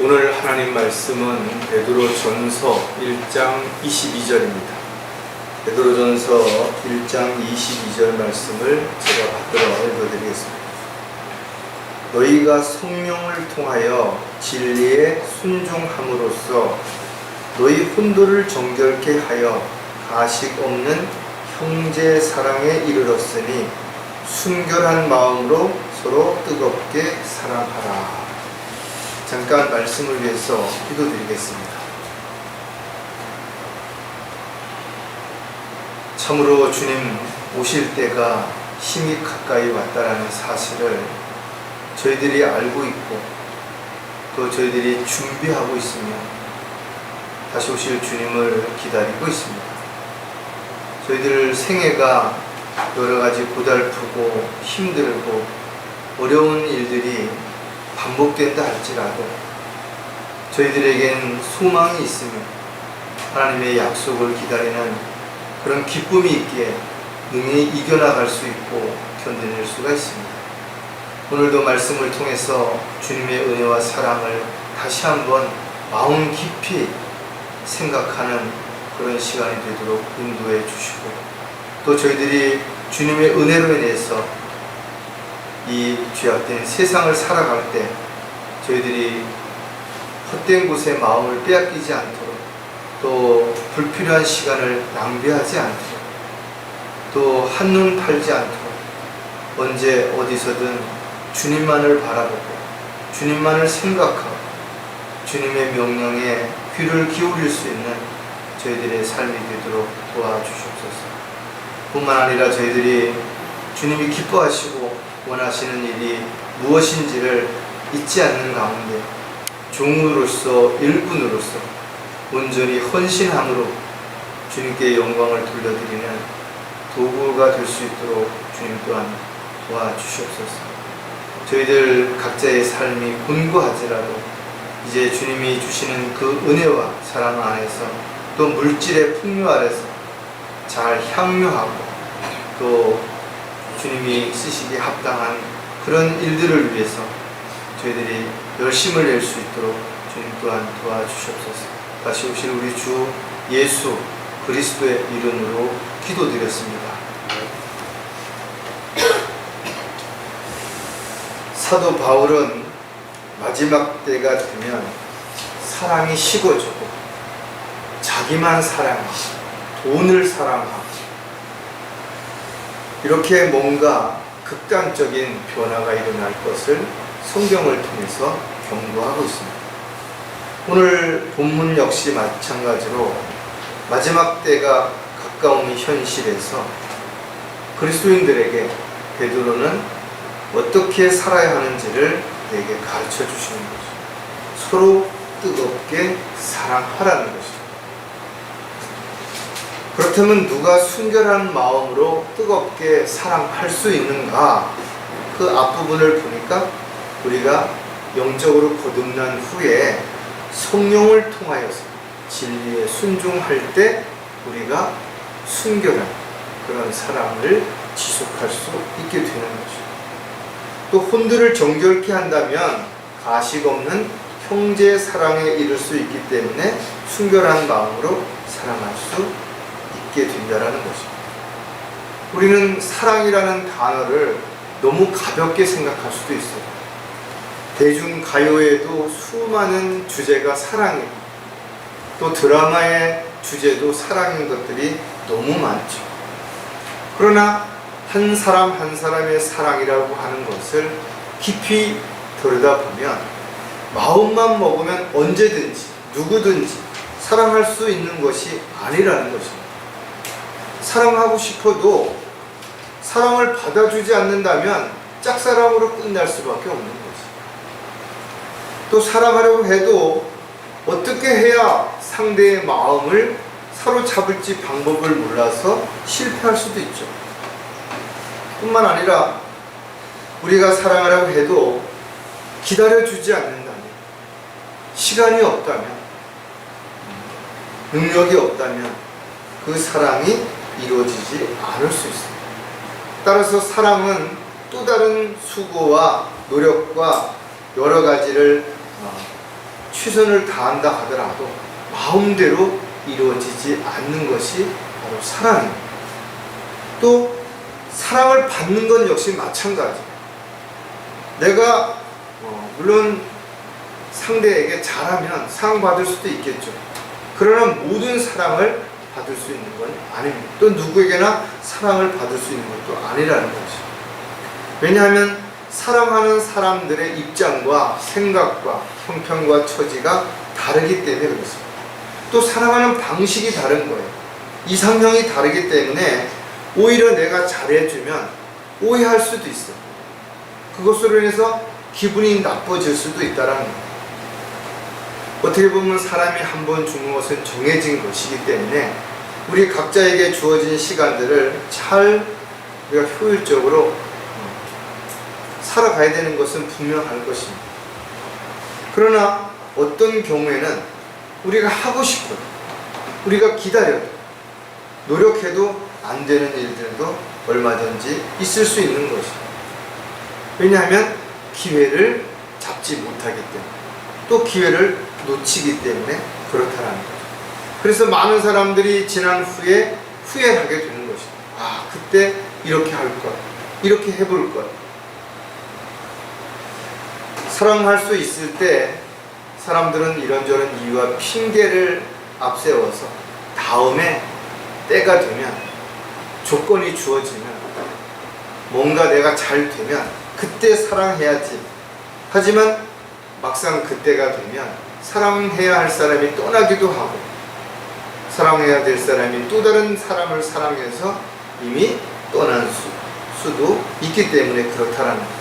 오늘 하나님 말씀은 베드로전서 1장 22절입니다. 베드로전서 1장 22절 말씀을 제가 받들어 읽어드리겠습니다. 너희가 성령을 통하여 진리에 순종함으로써 너희 혼도를 정결케 하여 가식 없는 형제 사랑에 이르렀으니 순결한 마음으로 서로 뜨겁게 사랑하라. 잠깐 말씀을 위해서 기도드리겠습니다. 참으로 주님 오실 때가 힘이 가까이 왔다라는 사실을 저희들이 알고 있고 또 저희들이 준비하고 있으며 다시 오실 주님을 기다리고 있습니다. 저희들 생애가 여러 가지 고달프고 힘들고 어려운 일들이 반복된다 할지라도 저희들에겐 소망이 있으며 하나님의 약속을 기다리는 그런 기쁨이 있기에 능히 이겨나갈 수 있고 견뎌낼 수가 있습니다. 오늘도 말씀을 통해서 주님의 은혜와 사랑을 다시 한번 마음 깊이 생각하는 그런 시간이 되도록 인도해 주시고 또 저희들이 주님의 은혜로 인해서 이 죄악된 세상을 살아갈 때 저희들이 헛된 곳에 마음을 빼앗기지 않도록 또 불필요한 시간을 낭비하지 않도록 또 한눈 팔지 않도록 언제 어디서든 주님만을 바라보고 주님만을 생각하고 주님의 명령에 귀를 기울일 수 있는 저희들의 삶이 되도록 도와주시옵소서. 뿐만 아니라 저희들이 주님이 기뻐하시고 원하시는 일이 무엇인지를 잊지 않는 가운데 종으로서 일꾼으로서 온전히 헌신함으로 주님께 영광을 돌려드리는 도구가 될 수 있도록 주님 또한 도와주시옵소서. 저희들 각자의 삶이 곤고하지라도 이제 주님이 주시는 그 은혜와 사랑 안에서 또 물질의 풍요 아래서 잘 향유하고 또 주님이 쓰시기에 합당한 그런 일들을 위해서 저희들이 열심을 낼 수 있도록 주님 또한 도와주시옵소서. 다시 오실 우리 주 예수 그리스도의 이름으로 기도드렸습니다. 사도 바울은 마지막 때가 되면 사랑이 식어지고 자기만 사랑하고 돈을 사랑하고 이렇게 뭔가 극단적인 변화가 일어날 것을 성경을 통해서 경고하고 있습니다. 오늘 본문 역시 마찬가지로 마지막 때가 가까운 현실에서 그리스도인들에게 베드로는 어떻게 살아야 하는지를 내게 가르쳐 주시는 것이죠. 서로 뜨겁게 사랑하라는 것이죠. 그렇다면 누가 순결한 마음으로 뜨겁게 사랑할 수 있는가? 그 앞부분을 보니까 우리가 영적으로 거듭난 후에 성령을 통하여서 진리에 순종할 때 우리가 순결한 그런 사랑을 지속할 수 있게 되는 것이죠. 또 혼들을 정결케 한다면 가식 없는 형제 사랑에 이를 수 있기 때문에 순결한 마음으로 사랑할 수 있게 된다라는 것입니다. 우리는 사랑이라는 단어를 너무 가볍게 생각할 수도 있어요. 대중가요에도 수많은 주제가 사랑이고 또 드라마의 주제도 사랑인 것들이 너무 많죠. 그러나 한 사람 한 사람의 사랑이라고 하는 것을 깊이 들여다보면 마음만 먹으면 언제든지 누구든지 사랑할 수 있는 것이 아니라는 것입니다. 사랑하고 싶어도 사랑을 받아주지 않는다면 짝사랑으로 끝날 수밖에 없는 거지. 또 사랑하려고 해도 어떻게 해야 상대의 마음을 사로잡을지 방법을 몰라서 실패할 수도 있죠. 뿐만 아니라 우리가 사랑하려고 해도 기다려주지 않는다면, 시간이 없다면, 능력이 없다면 그 사랑이 이루어지지 않을 수 있습니다. 따라서 사랑은 또 다른 수고와 노력과 여러 가지를 최선을 다한다 하더라도 마음대로 이루어지지 않는 것이 바로 사랑입니다. 또 사랑을 받는 건 역시 마찬가지예요. 내가 물론 상대에게 잘하면 사랑받을 수도 있겠죠. 그러나 모든 사랑을 받을 수 있는 건 아닙니다. 또 누구에게나 사랑을 받을 수 있는 것도 아니라는 것이죠. 왜냐하면 사랑하는 사람들의 입장과 생각과 형편과 처지가 다르기 때문에 그렇습니다. 또 사랑하는 방식이 다른 거예요. 이상형이 다르기 때문에 오히려 내가 잘해주면 오해할 수도 있어요. 그것으로 인해서 기분이 나빠질 수도 있다는 거예요. 어떻게 보면 사람이 한 번 죽는 것은 정해진 것이기 때문에 우리 각자에게 주어진 시간들을 잘 우리가 효율적으로 살아가야 되는 것은 분명할 것입니다. 그러나 어떤 경우에는 우리가 하고 싶어도, 우리가 기다려도, 노력해도 안 되는 일들도 얼마든지 있을 수 있는 것입니다. 왜냐하면 기회를 잡지 못하기 때문에, 또 기회를 놓치기 때문에 그렇다는 거죠. 그래서 많은 사람들이 지난 후에 후회를 하게 되는 것입니다. 아, 그때 이렇게 할 것, 이렇게 해볼 것. 사랑할 수 있을 때 사람들은 이런저런 이유와 핑계를 앞세워서 다음에 때가 되면, 조건이 주어지면, 뭔가 내가 잘 되면 그때 사랑해야지. 하지만 막상 그때가 되면 사랑해야 할 사람이 떠나기도 하고 사랑해야 될 사람이 또 다른 사람을 사랑해서 이미 떠난 수도 있기 때문에 그렇다라는 거죠.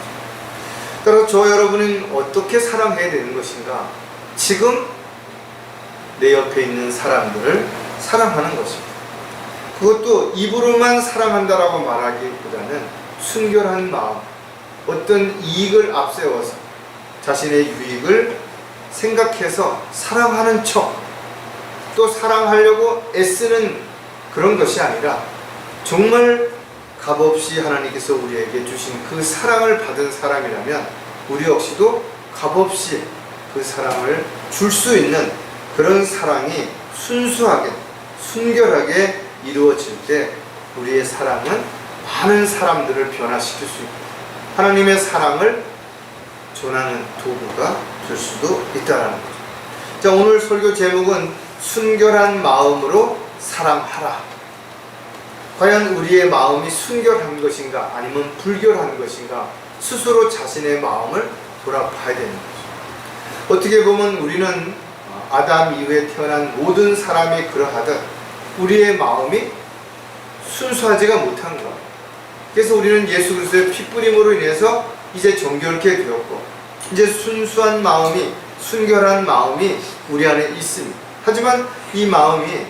따라서 저 여러분은 어떻게 사랑해야 되는 것인가? 지금 내 옆에 있는 사람들을 사랑하는 것입니다. 그것도 입으로만 사랑한다라고 말하기보다는 순결한 마음, 어떤 이익을 앞세워서 자신의 유익을 생각해서 사랑하는 척, 또 사랑하려고 애쓰는 그런 것이 아니라 정말 값없이 하나님께서 우리에게 주신 그 사랑을 받은 사람이라면 우리 역시도 값없이 그 사랑을 줄 수 있는 그런 사랑이 순수하게, 순결하게 이루어질 때 우리의 사랑은 많은 사람들을 변화시킬 수 있고 하나님의 사랑을 전하는 도구가 될 수도 있다는 거죠. 자, 오늘 설교 제목은 순결한 마음으로 사랑하라. 과연 우리의 마음이 순결한 것인가 아니면 불결한 것인가 스스로 자신의 마음을 돌아봐야 되는 거죠. 어떻게 보면 우리는 아담 이후에 태어난 모든 사람이 그러하듯 우리의 마음이 순수하지가 못한 거예요. 그래서 우리는 예수 그리스도의 피뿌림으로 인해서 이제 정결케 되었고 이제 순수한 마음이, 순결한 마음이 우리 안에 있습니다. 하지만 이 마음이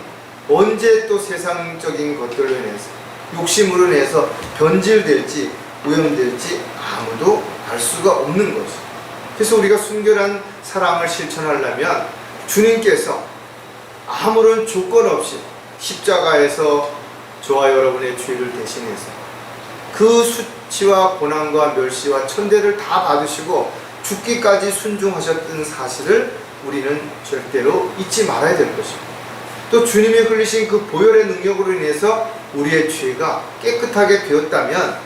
언제 또 세상적인 것들로 인해서, 욕심으로 인해서 변질될지 오염될지 아무도 알 수가 없는 거죠. 그래서 우리가 순결한 사랑을 실천하려면 주님께서 아무런 조건 없이 십자가에서 저와 여러분의 죄를 대신해서 그 수치와 고난과 멸시와 천대를 다 받으시고 죽기까지 순종하셨던 사실을 우리는 절대로 잊지 말아야 될 것입니다. 또 주님이 흘리신 그 보혈의 능력으로 인해서 우리의 죄가 깨끗하게 되었다면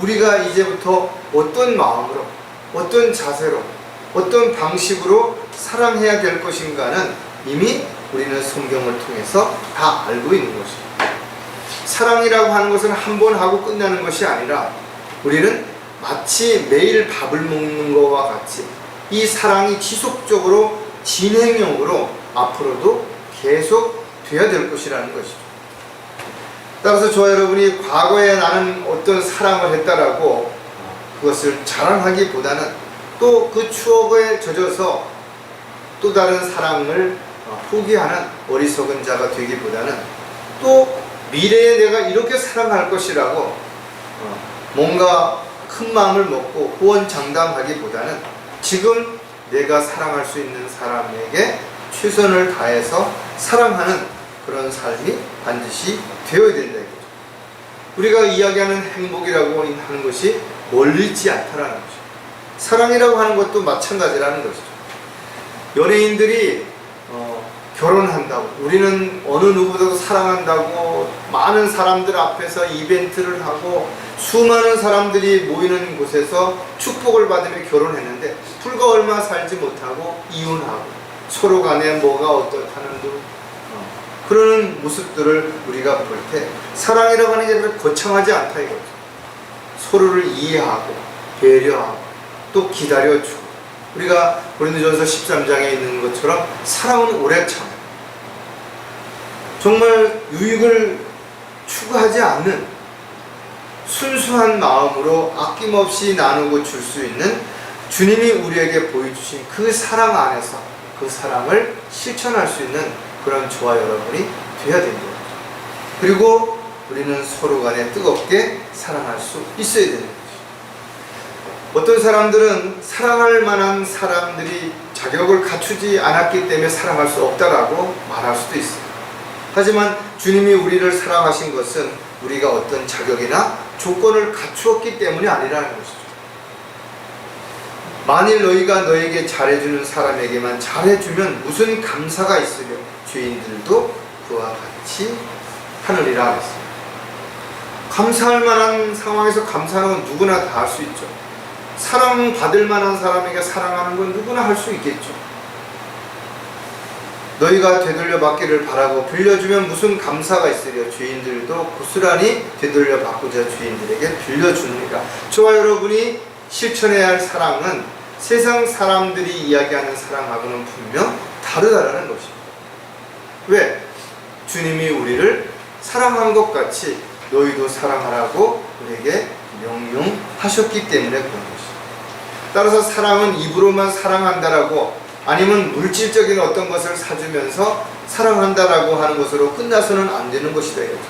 우리가 이제부터 어떤 마음으로, 어떤 자세로, 어떤 방식으로 사랑해야 될 것인가는 이미 우리는 성경을 통해서 다 알고 있는 것입니다. 사랑이라고 하는 것은 한 번 하고 끝나는 것이 아니라 우리는 마치 매일 밥을 먹는 것과 같이 이 사랑이 지속적으로 진행형으로 앞으로도 계속 돼야 될 것이라는 것이죠. 따라서 저와 여러분이 과거에 나는 어떤 사랑을 했다라고 그것을 자랑하기보다는 또 그 추억에 젖어서 또 다른 사랑을 포기하는 어리석은 자가 되기보다는 또 미래에 내가 이렇게 사랑할 것이라고 뭔가 큰 마음을 먹고 호언장담하기보다는 지금 내가 사랑할 수 있는 사람에게 최선을 다해서 사랑하는 그런 삶이 반드시 되어야 된다 이거죠. 우리가 이야기하는 행복이라고 하는 것이 멀리 있지 않다라는 거죠. 사랑이라고 하는 것도 마찬가지라는 것이죠. 연예인들이 결혼한다고, 우리는 어느 누구도 사랑한다고 많은 사람들 앞에서 이벤트를 하고 수많은 사람들이 모이는 곳에서 축복을 받으며 결혼했는데 불과 얼마 살지 못하고 이혼하고 서로 간에 뭐가 어떻다는 그러는 모습들을 우리가 볼 때 사랑이라고 하는 게 그렇게 거창하지 않다 이거죠. 서로를 이해하고 배려하고 또 기다려주고, 우리가 고린도전서 13장에 있는 것처럼 사랑은 오래 참아요. 정말 유익을 추구하지 않는 순수한 마음으로 아낌없이 나누고 줄 수 있는 주님이 우리에게 보여주신 그 사랑 안에서 그 사랑을 실천할 수 있는 그런 저와 여러분이 되어야 됩니다. 그리고 우리는 서로 간에 뜨겁게 사랑할 수 있어야 되는 거죠. 어떤 사람들은 사랑할 만한 사람들이 자격을 갖추지 않았기 때문에 사랑할 수 없다라고 말할 수도 있어요. 하지만 주님이 우리를 사랑하신 것은 우리가 어떤 자격이나 조건을 갖추었기 때문이 아니라는 것이죠. 만일 너희가 너에게 잘해주는 사람에게만 잘해주면 무슨 감사가 있으며 죄인들도 그와 같이 하느니라 했습니다. 감사할 만한 상황에서 감사하는 건 누구나 다 할 수 있죠. 사랑받을 만한 사람에게 사랑하는 건 누구나 할 수 있겠죠. 너희가 되돌려 받기를 바라고 빌려주면 무슨 감사가 있으려 죄인들도 고스란히 되돌려 받고자 죄인들에게 빌려주느니라. 저와 여러분이 실천해야 할 사랑은 세상 사람들이 이야기하는 사랑하고는 분명 다르다라는 것입니다. 왜? 주님이 우리를 사랑한 것 같이 너희도 사랑하라고 우리에게 명령하셨기 때문에 그런 것입니다. 따라서 사랑은 입으로만 사랑한다라고, 아니면 물질적인 어떤 것을 사주면서 사랑한다라고 하는 것으로 끝나서는 안 되는 것이다 이거죠.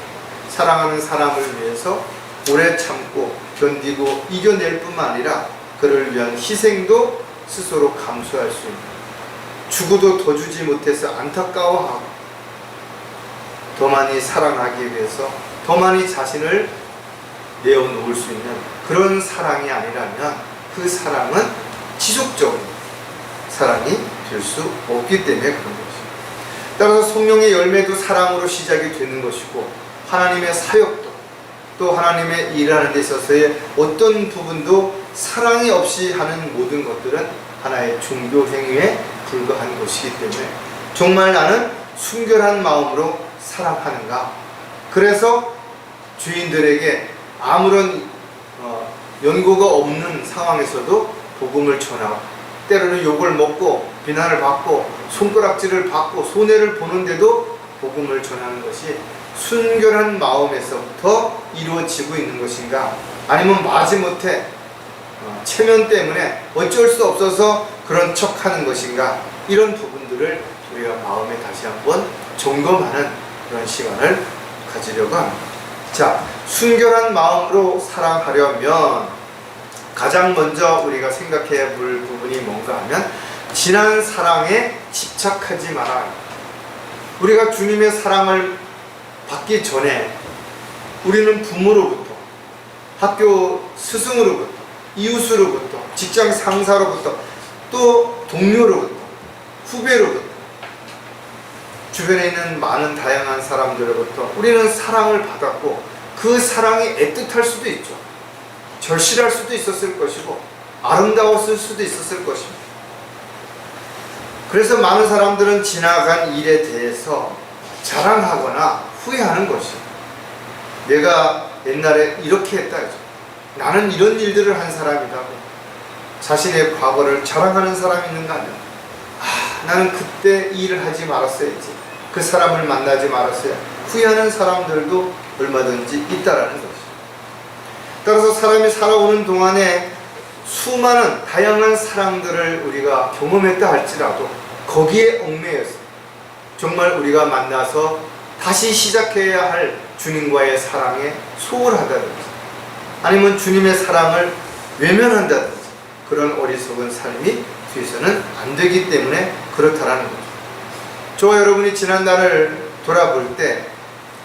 사랑하는 사람을 위해서 오래 참고 견디고 이겨낼 뿐만 아니라 그를 위한 희생도 스스로 감수할 수 있는, 주고도 더 주지 못해서 안타까워하고 더 많이 사랑하기 위해서 더 많이 자신을 내어놓을 수 있는 그런 사랑이 아니라면 그 사랑은 지속적으로 사랑이 될 수 없기 때문에 그런 것입니다. 따라서 성령의 열매도 사랑으로 시작이 되는 것이고, 하나님의 사역도 또 하나님의 일하는 데 있어서의 어떤 부분도 사랑이 없이 하는 모든 것들은 하나의 종교 행위에 불과한 것이기 때문에 정말 나는 순결한 마음으로 사랑하는가. 그래서 주인들에게 아무런 연고가 없는 상황에서도 복음을 전하고, 때로는 욕을 먹고 비난을 받고 손가락질을 받고 손해를 보는데도 복음을 전하는 것이 순결한 마음에서부터 이루어지고 있는 것인가, 아니면 마지못해 체면 때문에 어쩔 수 없어서 그런 척하는 것인가, 이런 부분들을 우리가 마음에 다시 한번 점검하는 그런 시간을 가지려고 합니다. 자, 순결한 마음으로 사랑하려면 가장 먼저 우리가 생각해야 볼 부분이 뭔가 하면 지난 사랑에 집착하지 마라. 우리가 주님의 사랑을 받기 전에 우리는 부모로부터, 학교 스승으로부터, 이웃으로부터, 직장 상사로부터, 또 동료로부터, 후배로부터, 주변에 있는 많은 다양한 사람들로부터 우리는 사랑을 받았고, 그 사랑이 애틋할 수도 있죠. 절실할 수도 있었을 것이고 아름다웠을 수도 있었을 것입니다. 그래서 많은 사람들은 지나간 일에 대해서 자랑하거나 후회하는 것이에요. 내가 옛날에 이렇게 했다. 나는 이런 일들을 한 사람이라고 자신의 과거를 자랑하는 사람이 있는가 하면, 나는 그때 이 일을 하지 말았어야지, 그 사람을 만나지 말았어야, 후회하는 사람들도 얼마든지 있다라는 것이죠. 따라서 사람이 살아오는 동안에 수많은 다양한 사랑들을 우리가 경험했다 할지라도 거기에 얽매여서 정말 우리가 만나서 다시 시작해야 할 주님과의 사랑에 소홀하다든지, 아니면 주님의 사랑을 외면한다든지, 그런 어리석은 삶이 뒤에서는 안 되기 때문에 그렇다라는 거죠. 저와 여러분이 지난날을 돌아볼 때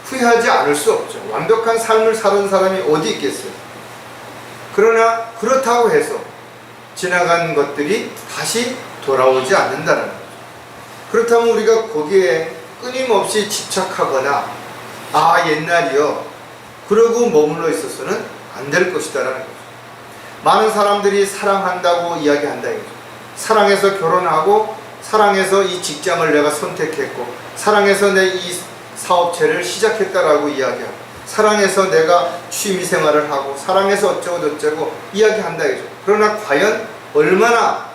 후회하지 않을 수 없죠. 완벽한 삶을 사는 사람이 어디 있겠어요. 그러나 그렇다고 해서 지나간 것들이 다시 돌아오지 않는다는 거죠. 그렇다면 우리가 거기에 끊임없이 집착하거나 옛날이요 그러고 머물러 있어서는 안 될 것이다라는 거죠. 많은 사람들이 사랑한다고 이야기한다 이거죠. 사랑해서 결혼하고 사랑해서 이 직장을 내가 선택했고 사랑해서 내 이 사업체를 시작했다라고 이야기하고 사랑해서 내가 취미생활을 하고 사랑해서 어쩌고 저쩌고 이야기한다 이거죠. 그러나 과연 얼마나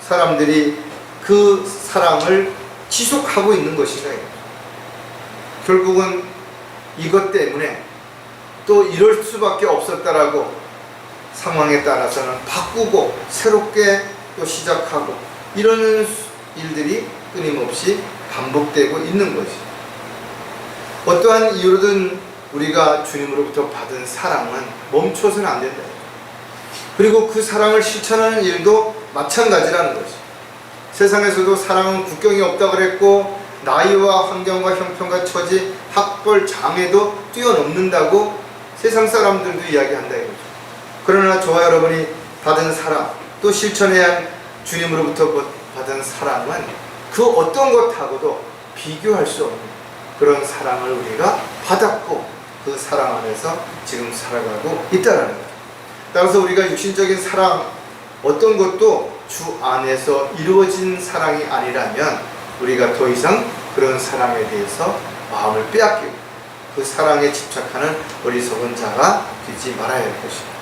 사람들이 그 사랑을 지속하고 있는 것인가 이거죠. 결국은 이것 때문에 또 이럴 수밖에 없었다라고 상황에 따라서는 바꾸고 새롭게 또 시작하고 이러는 일들이 끊임없이 반복되고 있는 것이죠. 어떠한 이유로든 우리가 주님으로부터 받은 사랑은 멈춰서는 안 된다. 그리고 그 사랑을 실천하는 일도 마찬가지라는 것이죠. 세상에서도 사랑은 국경이 없다고 그랬고 나이와 환경과 형편과 처지, 학벌, 장애도 뛰어넘는다고 세상 사람들도 이야기한다 이거죠. 그러나 저와 여러분이 받은 사랑, 또 실천해야 할 주님으로부터 받은 사랑은 그 어떤 것하고도 비교할 수 없는 그런 사랑을 우리가 받았고 그 사랑 안에서 지금 살아가고 있다는 거죠. 따라서 우리가 육신적인 사랑 어떤 것도 주 안에서 이루어진 사랑이 아니라면 우리가 더 이상 그런 사랑에 대해서 마음을 빼앗기고 그 사랑에 집착하는 어리석은 자가 되지 말아야 할 것입니다.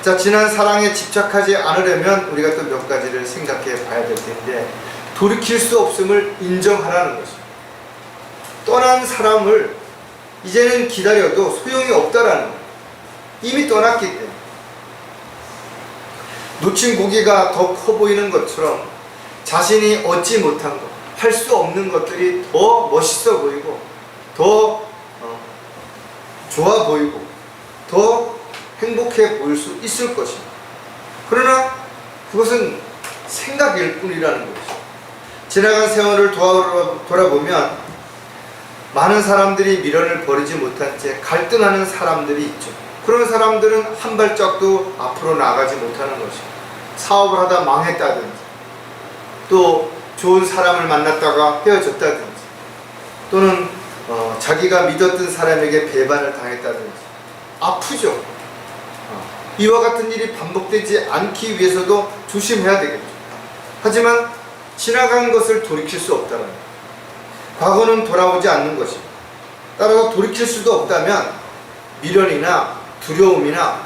자, 지난 사랑에 집착하지 않으려면 우리가 또 몇 가지를 생각해 봐야 될 텐데 돌이킬 수 없음을 인정하라는 것입니다. 떠난 사람을 이제는 기다려도 소용이 없다라는 거예요. 이미 떠났기 때문에. 놓친 고기가 더 커 보이는 것처럼 자신이 얻지 못한 것, 할 수 없는 것들이 더 멋있어 보이고 더 좋아 보이고 더 행복해 보일 수 있을 것입니다. 그러나 그것은 생각일 뿐이라는 것이죠. 지나간 세월을 돌아보면 많은 사람들이 미련을 버리지 못한 채 갈등하는 사람들이 있죠. 그런 사람들은 한 발짝도 앞으로 나가지 못하는 것입니다. 사업을 하다 망했다든지 또 좋은 사람을 만났다가 헤어졌다든지 또는 자기가 믿었던 사람에게 배반을 당했다든지 아프죠. 이와 같은 일이 반복되지 않기 위해서도 조심해야 되겠죠. 하지만 지나간 것을 돌이킬 수 없다는 거예요. 과거는 돌아오지 않는 것입니다. 따라서 돌이킬 수도 없다면 미련이나 두려움이나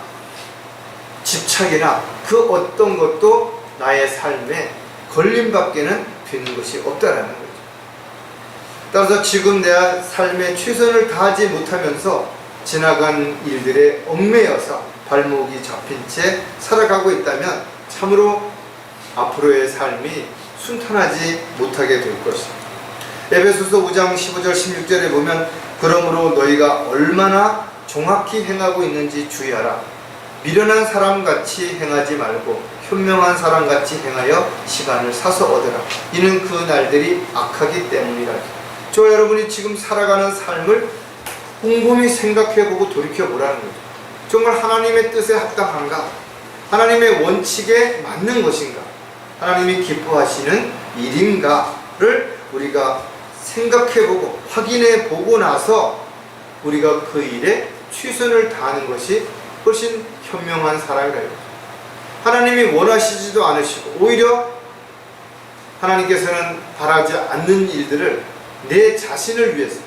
집착이나 그 어떤 것도 나의 삶에 걸림밖에는 되는 것이 없다라는 거죠. 따라서 지금 내 삶에 최선을 다하지 못하면서 지나간 일들에 얽매여서 발목이 잡힌 채 살아가고 있다면 참으로 앞으로의 삶이 순탄하지 못하게 될 것입니다. 에베소서 5장 15절 16절에 보면 그러므로 너희가 얼마나 정확히 행하고 있는지 주의하라. 미련한 사람같이 행하지 말고 현명한 사람같이 행하여 시간을 사서 얻으라. 이는 그 날들이 악하기 때문이라. 저 여러분이 지금 살아가는 삶을 곰곰이 생각해보고 돌이켜보라는 거죠. 정말 하나님의 뜻에 합당한가? 하나님의 원칙에 맞는 것인가? 하나님이 기뻐하시는 일인가를 우리가 생각해보고 확인해보고 나서 우리가 그 일에 최선을 다하는 것이 훨씬 현명한 사람이라는 거죠. 하나님이 원하시지도 않으시고 오히려 하나님께서는 바라지 않는 일들을 내 자신을 위해서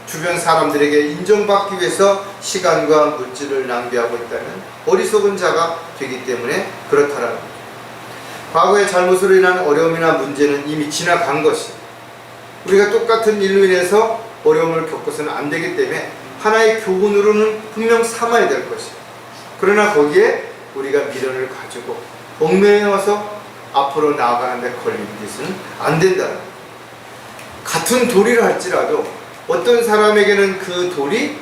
주변 사람들에게 인정받기 위해서 시간과 물질을 낭비하고 있다면 어리석은 자가 되기 때문에 그렇다라는 거죠. 과거의 잘못으로 인한 어려움이나 문제는 이미 지나간 것입니다. 우리가 똑같은 일로 인해서 어려움을 겪어서는 안 되기 때문에 하나의 교훈으로는 분명 삼아야 될 것입니다. 그러나 거기에 우리가 미련을 가지고 얽매여서 앞으로 나아가는데 걸리는 안 된다는 거예요. 같은 돌이라 할지라도 어떤 사람에게는 그 돌이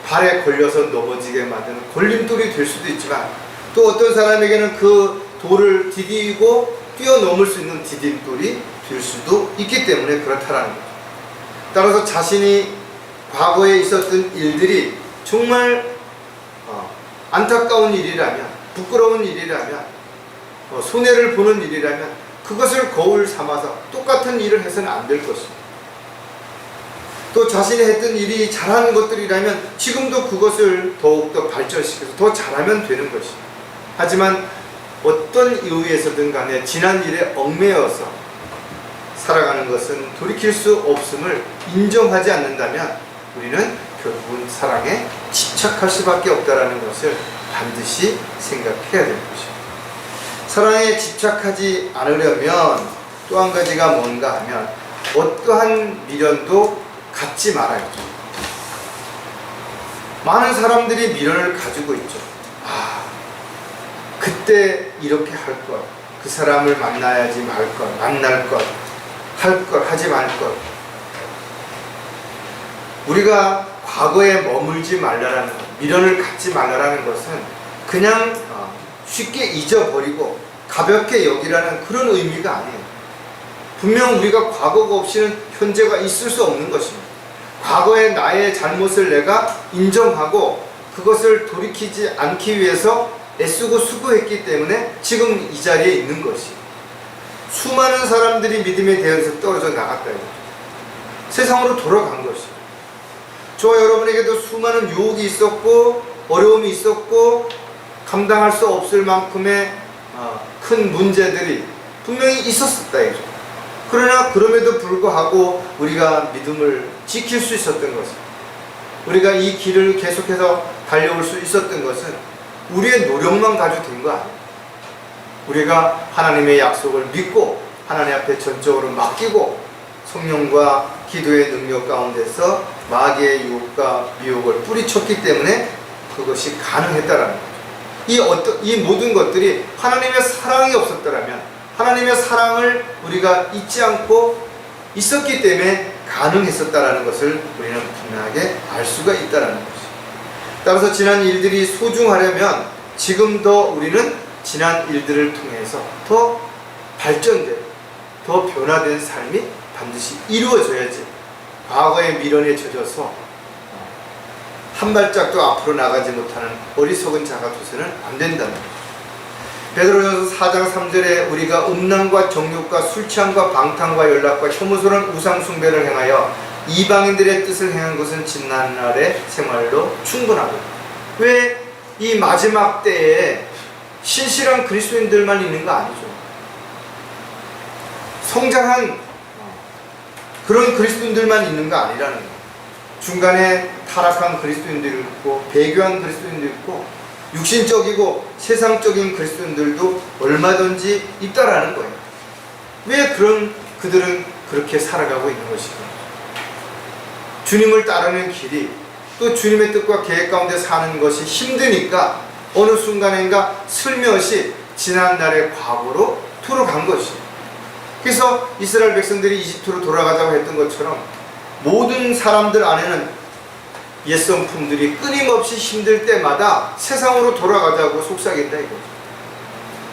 발에 걸려서 넘어지게 만드는 걸림돌이 될 수도 있지만 또 어떤 사람에게는 그 돌을 디디고 뛰어넘을 수 있는 디딤돌이 될 수도 있기 때문에 그렇다라는 거죠. 따라서 자신이 과거에 있었던 일들이 정말 안타까운 일이라면, 부끄러운 일이라면, 손해를 보는 일이라면 그것을 거울 삼아서 똑같은 일을 해서는 안 될 것입니다. 또 자신이 했던 일이 잘하는 것들이라면 지금도 그것을 더욱더 발전시켜서 더 잘하면 되는 것입니다. 하지만 어떤 이유에서든 간에 지난 일에 얽매여서 살아가는 것은 돌이킬 수 없음을 인정하지 않는다면 우리는 결국은 사랑에 집착할 수밖에 없다는 것을 반드시 생각해야 될 것입니다. 사랑에 집착하지 않으려면 또 한 가지가 뭔가 하면 어떠한 미련도 갖지 말아요. 많은 사람들이 미련을 가지고 있죠. 그때 이렇게 할 것, 그 사람을 만나야지 말 것, 만날 것, 할 것, 하지 말 것. 우리가 과거에 머물지 말라라는 것, 미련을 갖지 말라라는 것은 그냥 쉽게 잊어버리고 가볍게 여기라는 그런 의미가 아니에요. 분명 우리가 과거가 없이는 현재가 있을 수 없는 것입니다. 과거의 나의 잘못을 내가 인정하고 그것을 돌이키지 않기 위해서 애쓰고 수고했기 때문에 지금 이 자리에 있는 것이에요. 수많은 사람들이 믿음의 대열에서 떨어져 나갔다 이거죠. 세상으로 돌아간 것이에요. 저와 여러분에게도 수많은 유혹이 있었고 어려움이 있었고 감당할 수 없을 만큼의 큰 문제들이 분명히 있었다 이거죠. 그러나 그럼에도 불구하고 우리가 믿음을 지킬 수 있었던 것은, 우리가 이 길을 계속해서 달려올 수 있었던 것은 우리의 노력만 가지고 된 거 아니에요. 우리가 하나님의 약속을 믿고 하나님 앞에 전적으로 맡기고 성령과 기도의 능력 가운데서 마귀의 유혹과 미혹을 뿌리쳤기 때문에 그것이 가능했다라는 거죠. 이 모든 것들이 하나님의 사랑이 없었더라면, 하나님의 사랑을 우리가 잊지 않고 있었기 때문에 가능했었다라는 것을 우리는 분명하게 알 수가 있다라는 것이죠. 따라서 지난 일들이 소중하려면 지금 더 우리는 지난 일들을 통해서 더 발전된, 더 변화된 삶이 반드시 이루어져야지 과거의 미련에 젖어서 한 발짝도 앞으로 나가지 못하는 어리석은 자가 돼서는 안 된다는 거죠. 베드로전서 4장 3절에 우리가 음란과 정욕과 술취함과 방탕과 연락과 혐오스러운 우상 숭배를 행하여 이방인들의 뜻을 행한 것은 지난날의 생활로 충분하고, 왜 이 마지막 때에 신실한 그리스도인들만 있는 거 아니죠. 성장한 그런 그리스도인들만 있는 거 아니라는 거예요. 중간에 타락한 그리스도인들이 있고 배교한 그리스도인들이 있고 육신적이고 세상적인 그리스도인들도 얼마든지 있다라는 거예요. 왜 그들은 그렇게 살아가고 있는 것일까? 주님을 따르는 길이, 또 주님의 뜻과 계획 가운데 사는 것이 힘드니까 어느 순간인가 슬며시 지난날의 과거로 돌아간 것이에요. 그래서 이스라엘 백성들이 이집트로 돌아가자고 했던 것처럼 모든 사람들 안에는 옛성품들이 끊임없이 힘들 때마다 세상으로 돌아가자고 속삭인다 이거죠.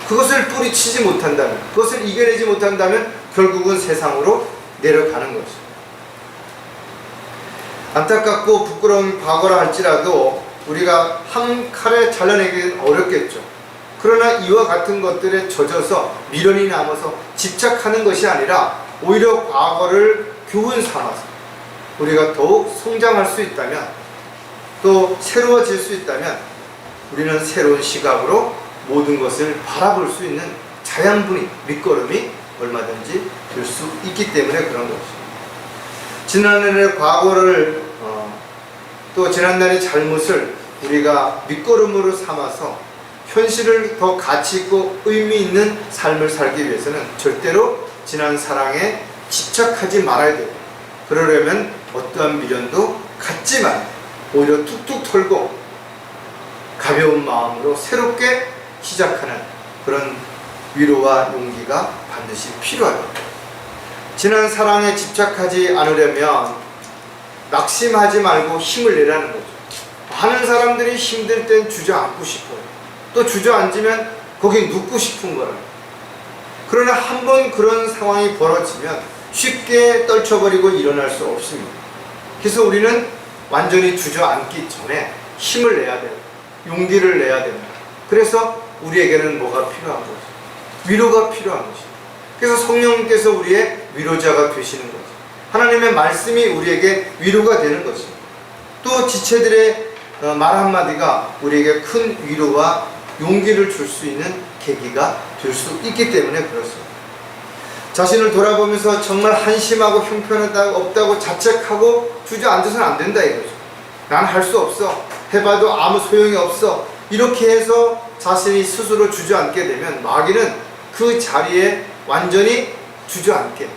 그것을 뿌리치지 못한다면, 그것을 이겨내지 못한다면 결국은 세상으로 내려가는 거죠. 안타깝고 부끄러운 과거라 할지라도 우리가 한 칼에 잘라내기는 어렵겠죠. 그러나 이와 같은 것들에 젖어서 미련이 남아서 집착하는 것이 아니라 오히려 과거를 교훈 삼아서 우리가 더욱 성장할 수 있다면, 또 새로워질 수 있다면 우리는 새로운 시각으로 모든 것을 바라볼 수 있는 자양분이, 밑거름이 얼마든지 될 수 있기 때문에 그런 것입니다. 지난날의 과거를 또 지난날의 잘못을 우리가 밑거름으로 삼아서 현실을 더 가치 있고 의미 있는 삶을 살기 위해서는 절대로 지난 사랑에 집착하지 말아야 돼요. 그러려면 어떠한 미련도 갖지만 오히려 툭툭 털고 가벼운 마음으로 새롭게 시작하는 그런 위로와 용기가 반드시 필요하다. 지난 사랑에 집착하지 않으려면 낙심하지 말고 힘을 내라는 거죠. 많은 사람들이 힘들 땐 주저앉고 싶어요. 또 주저앉으면 거기 눕고 싶은 거예요. 그러나 한번 그런 상황이 벌어지면 쉽게 떨쳐버리고 일어날 수 없습니다. 그래서 우리는 완전히 주저앉기 전에 힘을 내야 돼요. 용기를 내야 됩니다. 그래서 우리에게는 뭐가 필요한 거죠? 위로가 필요한 것입니다. 그래서 성령께서 우리의 위로자가 되시는 거죠. 하나님의 말씀이 우리에게 위로가 되는 거죠. 또 지체들의 말 한마디가 우리에게 큰 위로와 용기를 줄 수 있는 계기가 될 수 있기 때문에 그렇습니다. 자신을 돌아보면서 정말 한심하고 형편없다고 자책하고 주저앉아서는 안 된다 이거죠. 난 할 수 없어. 해봐도 아무 소용이 없어. 이렇게 해서 자신이 스스로 주저앉게 되면 마귀는 그 자리에 완전히 주저앉게,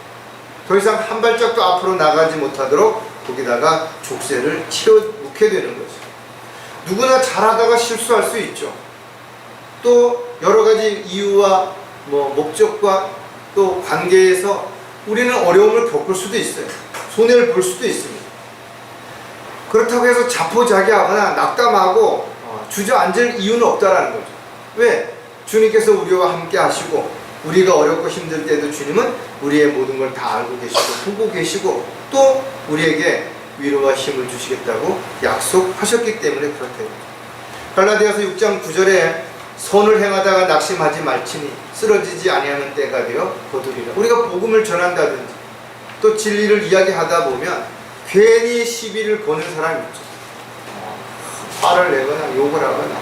더 이상 한 발짝도 앞으로 나가지 못하도록 거기다가 족쇄를 치워놓게 되는 거죠. 누구나 잘하다가 실수할 수 있죠. 또 여러 가지 이유와 목적과 또 관계에서 우리는 어려움을 겪을 수도 있어요. 손해를 볼 수도 있습니다. 그렇다고 해서 자포자기하거나 낙담하고 주저앉을 이유는 없다라는 거죠. 왜? 주님께서 우리와 함께 하시고 우리가 어렵고 힘들 때도 주님은 우리의 모든 걸 다 알고 계시고 보고 계시고 또 우리에게 위로와 힘을 주시겠다고 약속하셨기 때문에 그렇대요. 갈라디아서 6장 9절에 선을 행하다가 낙심하지 말지니 쓰러지지 아니하는 때가 되어 거두리라. 우리가 복음을 전한다든지 또 진리를 이야기하다 보면 괜히 시비를 거는 사람이 있죠. 화를 내거나 욕을 하거나.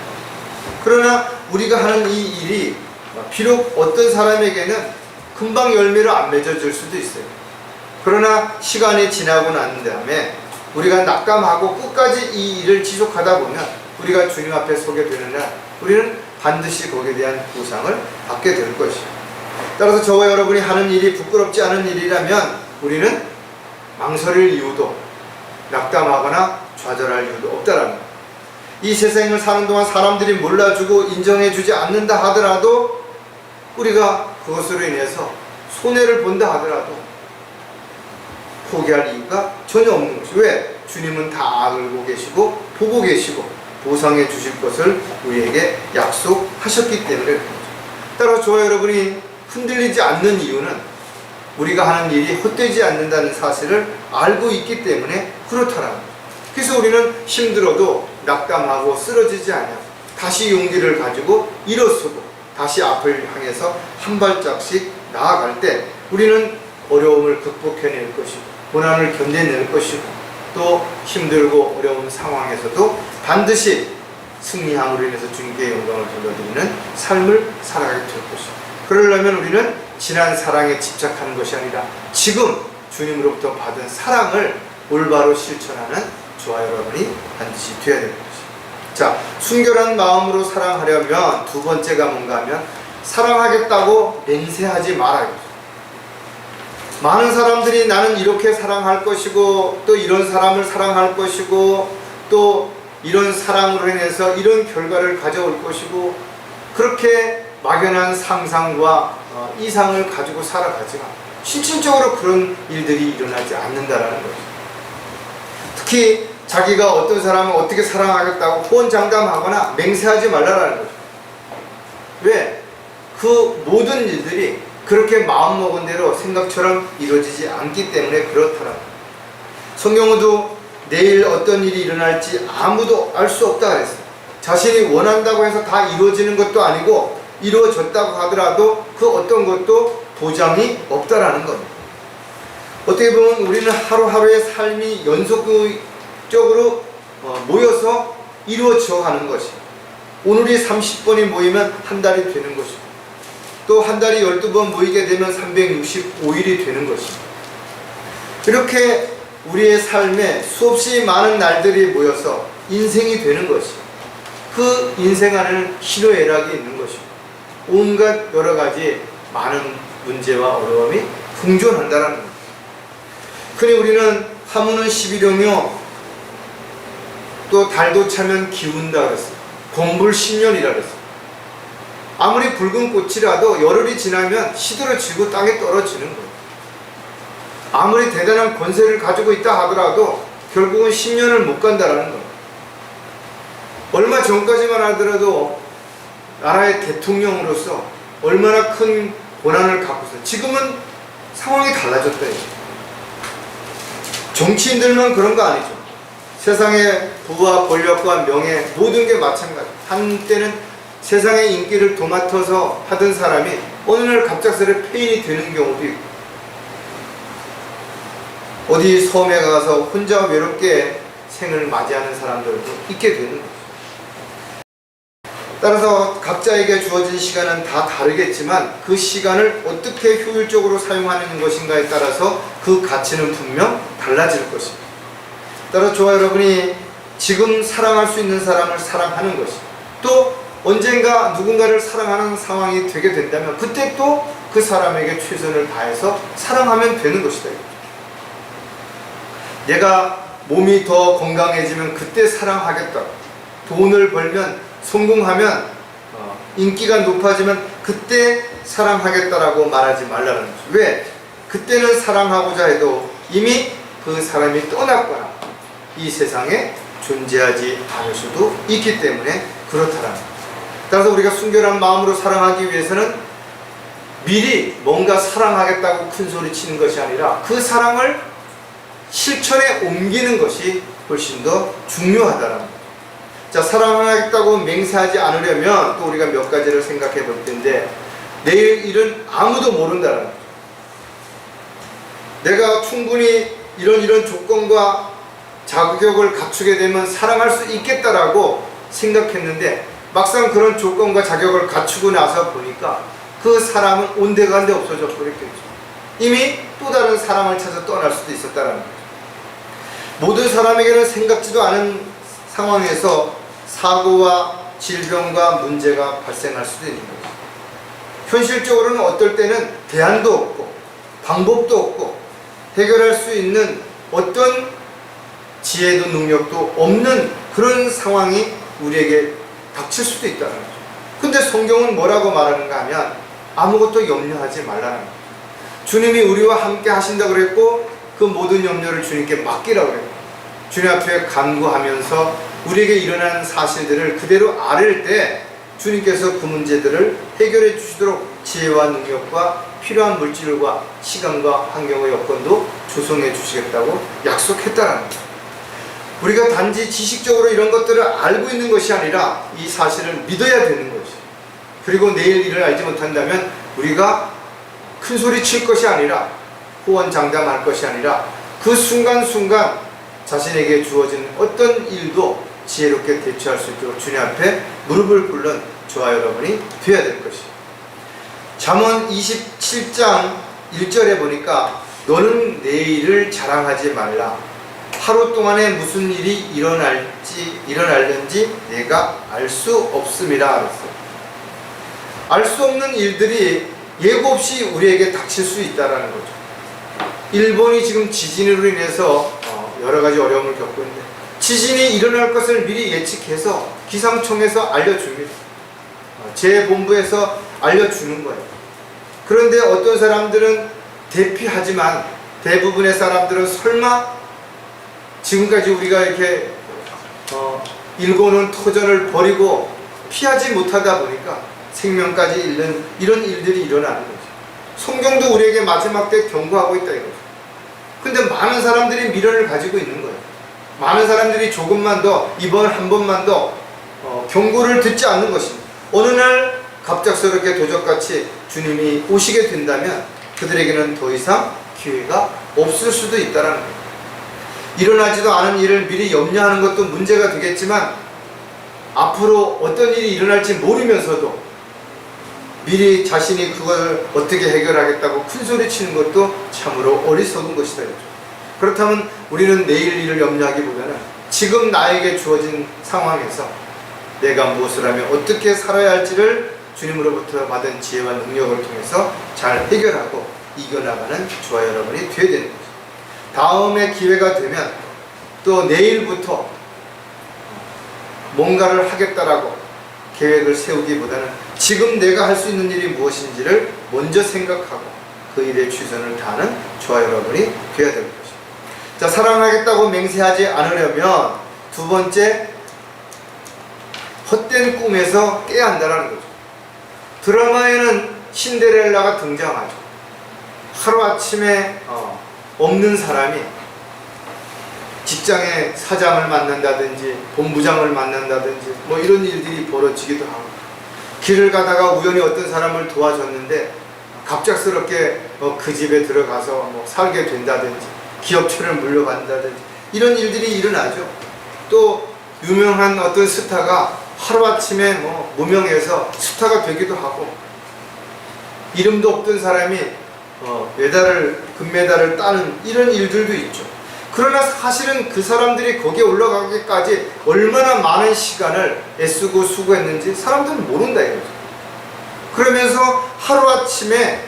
그러나 우리가 하는 이 일이 비록 어떤 사람에게는 금방 열매로 안 맺어질 수도 있어요. 그러나 시간이 지나고 난 다음에 우리가 낙담하고 끝까지 이 일을 지속하다 보면 우리가 주님 앞에 서게 되는 날 우리는 반드시 거기에 대한 보상을 받게 될 것이에요. 따라서 저와 여러분이 하는 일이 부끄럽지 않은 일이라면 우리는 망설일 이유도 낙담하거나 좌절할 이유도 없다라는 거예요. 이 세상을 사는 동안 사람들이 몰라주고 인정해주지 않는다 하더라도 우리가 그것으로 인해서 손해를 본다 하더라도 포기할 이유가 전혀 없는 것이죠. 왜? 주님은 다 알고 계시고 보고 계시고 보상해 주실 것을 우리에게 약속하셨기 때문에 그런 거죠. 따라서 저와 여러분이 흔들리지 않는 이유는 우리가 하는 일이 헛되지 않는다는 사실을 알고 있기 때문에 그렇다라는 거죠. 그래서 우리는 힘들어도 낙담하고 쓰러지지 않아 다시 용기를 가지고 일어서고 다시 앞을 향해서 한 발짝씩 나아갈 때 우리는 어려움을 극복해낼 것이고 고난을 견뎌낼 것이고 또 힘들고 어려운 상황에서도 반드시 승리함으로 인해서 주님께 영광을 돌려드리는 삶을 살아가게 될 것입니다. 그러려면 우리는 지난 사랑에 집착하는 것이 아니라 지금 주님으로부터 받은 사랑을 올바로 실천하는 저와 여러분이 반드시 되어야 되는 것입니다. 자, 순결한 마음으로 사랑하려면 두 번째가 뭔가 하면 사랑하겠다고 맹세하지 말아야겠죠. 많은 사람들이 나는 이렇게 사랑할 것이고 또 이런 사람을 사랑할 것이고 또 이런 사랑으로 인해서 이런 결과를 가져올 것이고 그렇게 막연한 상상과 이상을 가지고 살아가지만 실질적으로 그런 일들이 일어나지 않는다라는 거죠. 특히 자기가 어떤 사람을 어떻게 사랑하겠다고 호언장담하거나 맹세하지 말라라는 거죠. 왜? 그 모든 일들이 그렇게 마음먹은 대로 생각처럼 이루어지지 않기 때문에 그렇더라고요. 성경에도 내일 어떤 일이 일어날지 아무도 알 수 없다 그랬어요. 자신이 원한다고 해서 다 이루어지는 것도 아니고 이루어졌다고 하더라도 그 어떤 것도 보장이 없다라는 겁니다. 어떻게 보면 우리는 하루하루의 삶이 연속적으로 모여서 이루어져 가는 것이에요. 오늘이 30번이 모이면 한 달이 되는 것이고 또 한 달이 12번 모이게 되면 365일이 되는 것입니다. 이렇게 우리의 삶에 수없이 많은 날들이 모여서 인생이 되는 것이고 그 인생 안에는 희노애락이 있는 것이고 온갖 여러 가지 많은 문제와 어려움이 공존한다는 겁니다. 그러니 우리는 화무는 11호며 또 달도 차면 기운다 그랬어요. 공불 10년이라 그랬어요. 아무리 붉은 꽃이라도 열흘이 지나면 시들어지고 땅에 떨어지는 거예요. 아무리 대단한 권세를 가지고 있다 하더라도 결국은 10년을 못 간다라는 거예요. 얼마 전까지만 하더라도 나라의 대통령으로서 얼마나 큰 권한을 갖고 있어요. 지금은 상황이 달라졌다. 정치인들만 그런 거 아니죠. 세상의 부와 권력과 명예 모든 게 마찬가지. 한때는 세상의 인기를 도맡아서 하던 사람이 어느 날 갑작스레 폐인이 되는 경우도 있고, 어디 섬에 가서 혼자 외롭게 생을 맞이하는 사람들도 있게 되는 거죠. 따라서 각자에게 주어진 시간은 다 다르겠지만 그 시간을 어떻게 효율적으로 사용하는 것인가에 따라서 그 가치는 분명 달라질 것입니다. 따라서 저와 여러분이 지금 사랑할 수 있는 사람을 사랑하는 것이, 또 언젠가 누군가를 사랑하는 상황이 되게 된다면 그때 또 그 사람에게 최선을 다해서 사랑하면 되는 것이다. 내가 몸이 더 건강해지면 그때 사랑하겠다. 돈을 벌면, 성공하면, 인기가 높아지면 그때 사랑하겠다라고 말하지 말라는 거죠. 왜? 그때는 사랑하고자 해도 이미 그 사람이 떠났거나 이 세상에 존재하지 않을 수도 있기 때문에 그렇다라는 거죠. 따라서 우리가 순결한 마음으로 사랑하기 위해서는 미리 뭔가 사랑하겠다고 큰 소리 치는 것이 아니라 그 사랑을 실천에 옮기는 것이 훨씬 더 중요하다는 거죠. 자, 사랑하겠다고 맹세하지 않으려면 또 우리가 몇 가지를 생각해 볼 텐데, 내일 일은 아무도 모른다는 거죠. 내가 충분히 이런 조건과 자격을 갖추게 되면 사랑할 수 있겠다라고 생각했는데 막상 그런 조건과 자격을 갖추고 나서 보니까 그 사람은 온데간데 없어져 버렸겠죠. 이미 또 다른 사람을 찾아 떠날 수도 있었다는 거죠. 모든 사람에게는 생각지도 않은 상황에서 사고와 질병과 문제가 발생할 수도 있는 거죠. 현실적으로는 어떨 때는 대안도 없고 방법도 없고 해결할 수 있는 어떤 지혜도 능력도 없는 그런 상황이 우리에게 닥칠 수도 있다는 거죠. 근데 성경은 뭐라고 말하는가 하면 아무것도 염려하지 말라는 거죠. 주님이 우리와 함께 하신다 그랬고 그 모든 염려를 주님께 맡기라고 그랬고, 주님 앞에 간구하면서 우리에게 일어나는 사실들을 그대로 아뢰일 때 주님께서 그 문제들을 해결해 주시도록 지혜와 능력과 필요한 물질과 시간과 환경의 여건도 조성해 주시겠다고 약속했다는 거죠. 우리가 단지 지식적으로 이런 것들을 알고 있는 것이 아니라 이 사실을 믿어야 되는 것이, 그리고 내일 일을 알지 못한다면 우리가 큰 소리 칠 것이 아니라 호언장담할 것이 아니라 그 순간순간 자신에게 주어진 어떤 일도 지혜롭게 대처할 수 있도록 주님 앞에 무릎을 꿇는 저와 여러분이 되어야 될 것이에요. 잠언 27장 1절에 보니까 너는 내일을 자랑하지 말라. 하루 동안에 무슨 일이 일어날는지 내가 알 수 없음이라 그랬어요. 알 수 없는 일들이 예고 없이 우리에게 닥칠 수 있다는 거죠. 일본이 지금 지진으로 인해서 여러 가지 어려움을 겪고 있는데 지진이 일어날 것을 미리 예측해서 기상청에서 알려줍니다. 재본부에서 알려주는 거예요. 그런데 어떤 사람들은 대피하지만 대부분의 사람들은 설마 지금까지 우리가 이렇게 일궈놓은 터전을 버리고 피하지 못하다 보니까 생명까지 잃는 이런 일들이 일어나는 거죠. 성경도 우리에게 마지막 때 경고하고 있다 이거죠. 근데 많은 사람들이 미련을 가지고 있는 거예요. 많은 사람들이 조금만 더, 이번 한 번만 더 경고를 듣지 않는 것입니다. 어느 날 갑작스럽게 도적같이 주님이 오시게 된다면 그들에게는 더 이상 기회가 없을 수도 있다는 거예요. 일어나지도 않은 일을 미리 염려하는 것도 문제가 되겠지만 앞으로 어떤 일이 일어날지 모르면서도 미리 자신이 그걸 어떻게 해결하겠다고 큰소리 치는 것도 참으로 어리석은 것이다. 그렇다면 우리는 내일 일을 염려하기보다는 지금 나에게 주어진 상황에서 내가 무엇을 하며 어떻게 살아야 할지를 주님으로부터 받은 지혜와 능력을 통해서 잘 해결하고 이겨나가는 저와 여러분이 되어야 되는 거죠. 다음에 기회가 되면 또 내일부터 뭔가를 하겠다라고 계획을 세우기보다는 지금 내가 할 수 있는 일이 무엇인지를 먼저 생각하고 그 일에 최선을 다하는 저와 여러분이 되어야 될 것입니다. 자, 사랑하겠다고 맹세하지 않으려면 두 번째, 헛된 꿈에서 깨야 한다는 거죠. 드라마에는 신데렐라가 등장하죠. 하루아침에 없는 사람이 직장의 사장을 만난다든지 본부장을 만난다든지 뭐 이런 일들이 벌어지기도 하고, 길을 가다가 우연히 어떤 사람을 도와줬는데 갑작스럽게 그 집에 들어가서 살게 된다든지 기업체를 물려받는다든지 이런 일들이 일어나죠. 또 유명한 어떤 스타가 하루아침에 무명해서 스타가 되기도 하고, 이름도 없던 사람이 금메달을 따는 이런 일들도 있죠. 그러나 사실은 그 사람들이 거기에 올라가기까지 얼마나 많은 시간을 애쓰고 수고했는지 사람들은 모른다 이거죠. 그러면서 하루아침에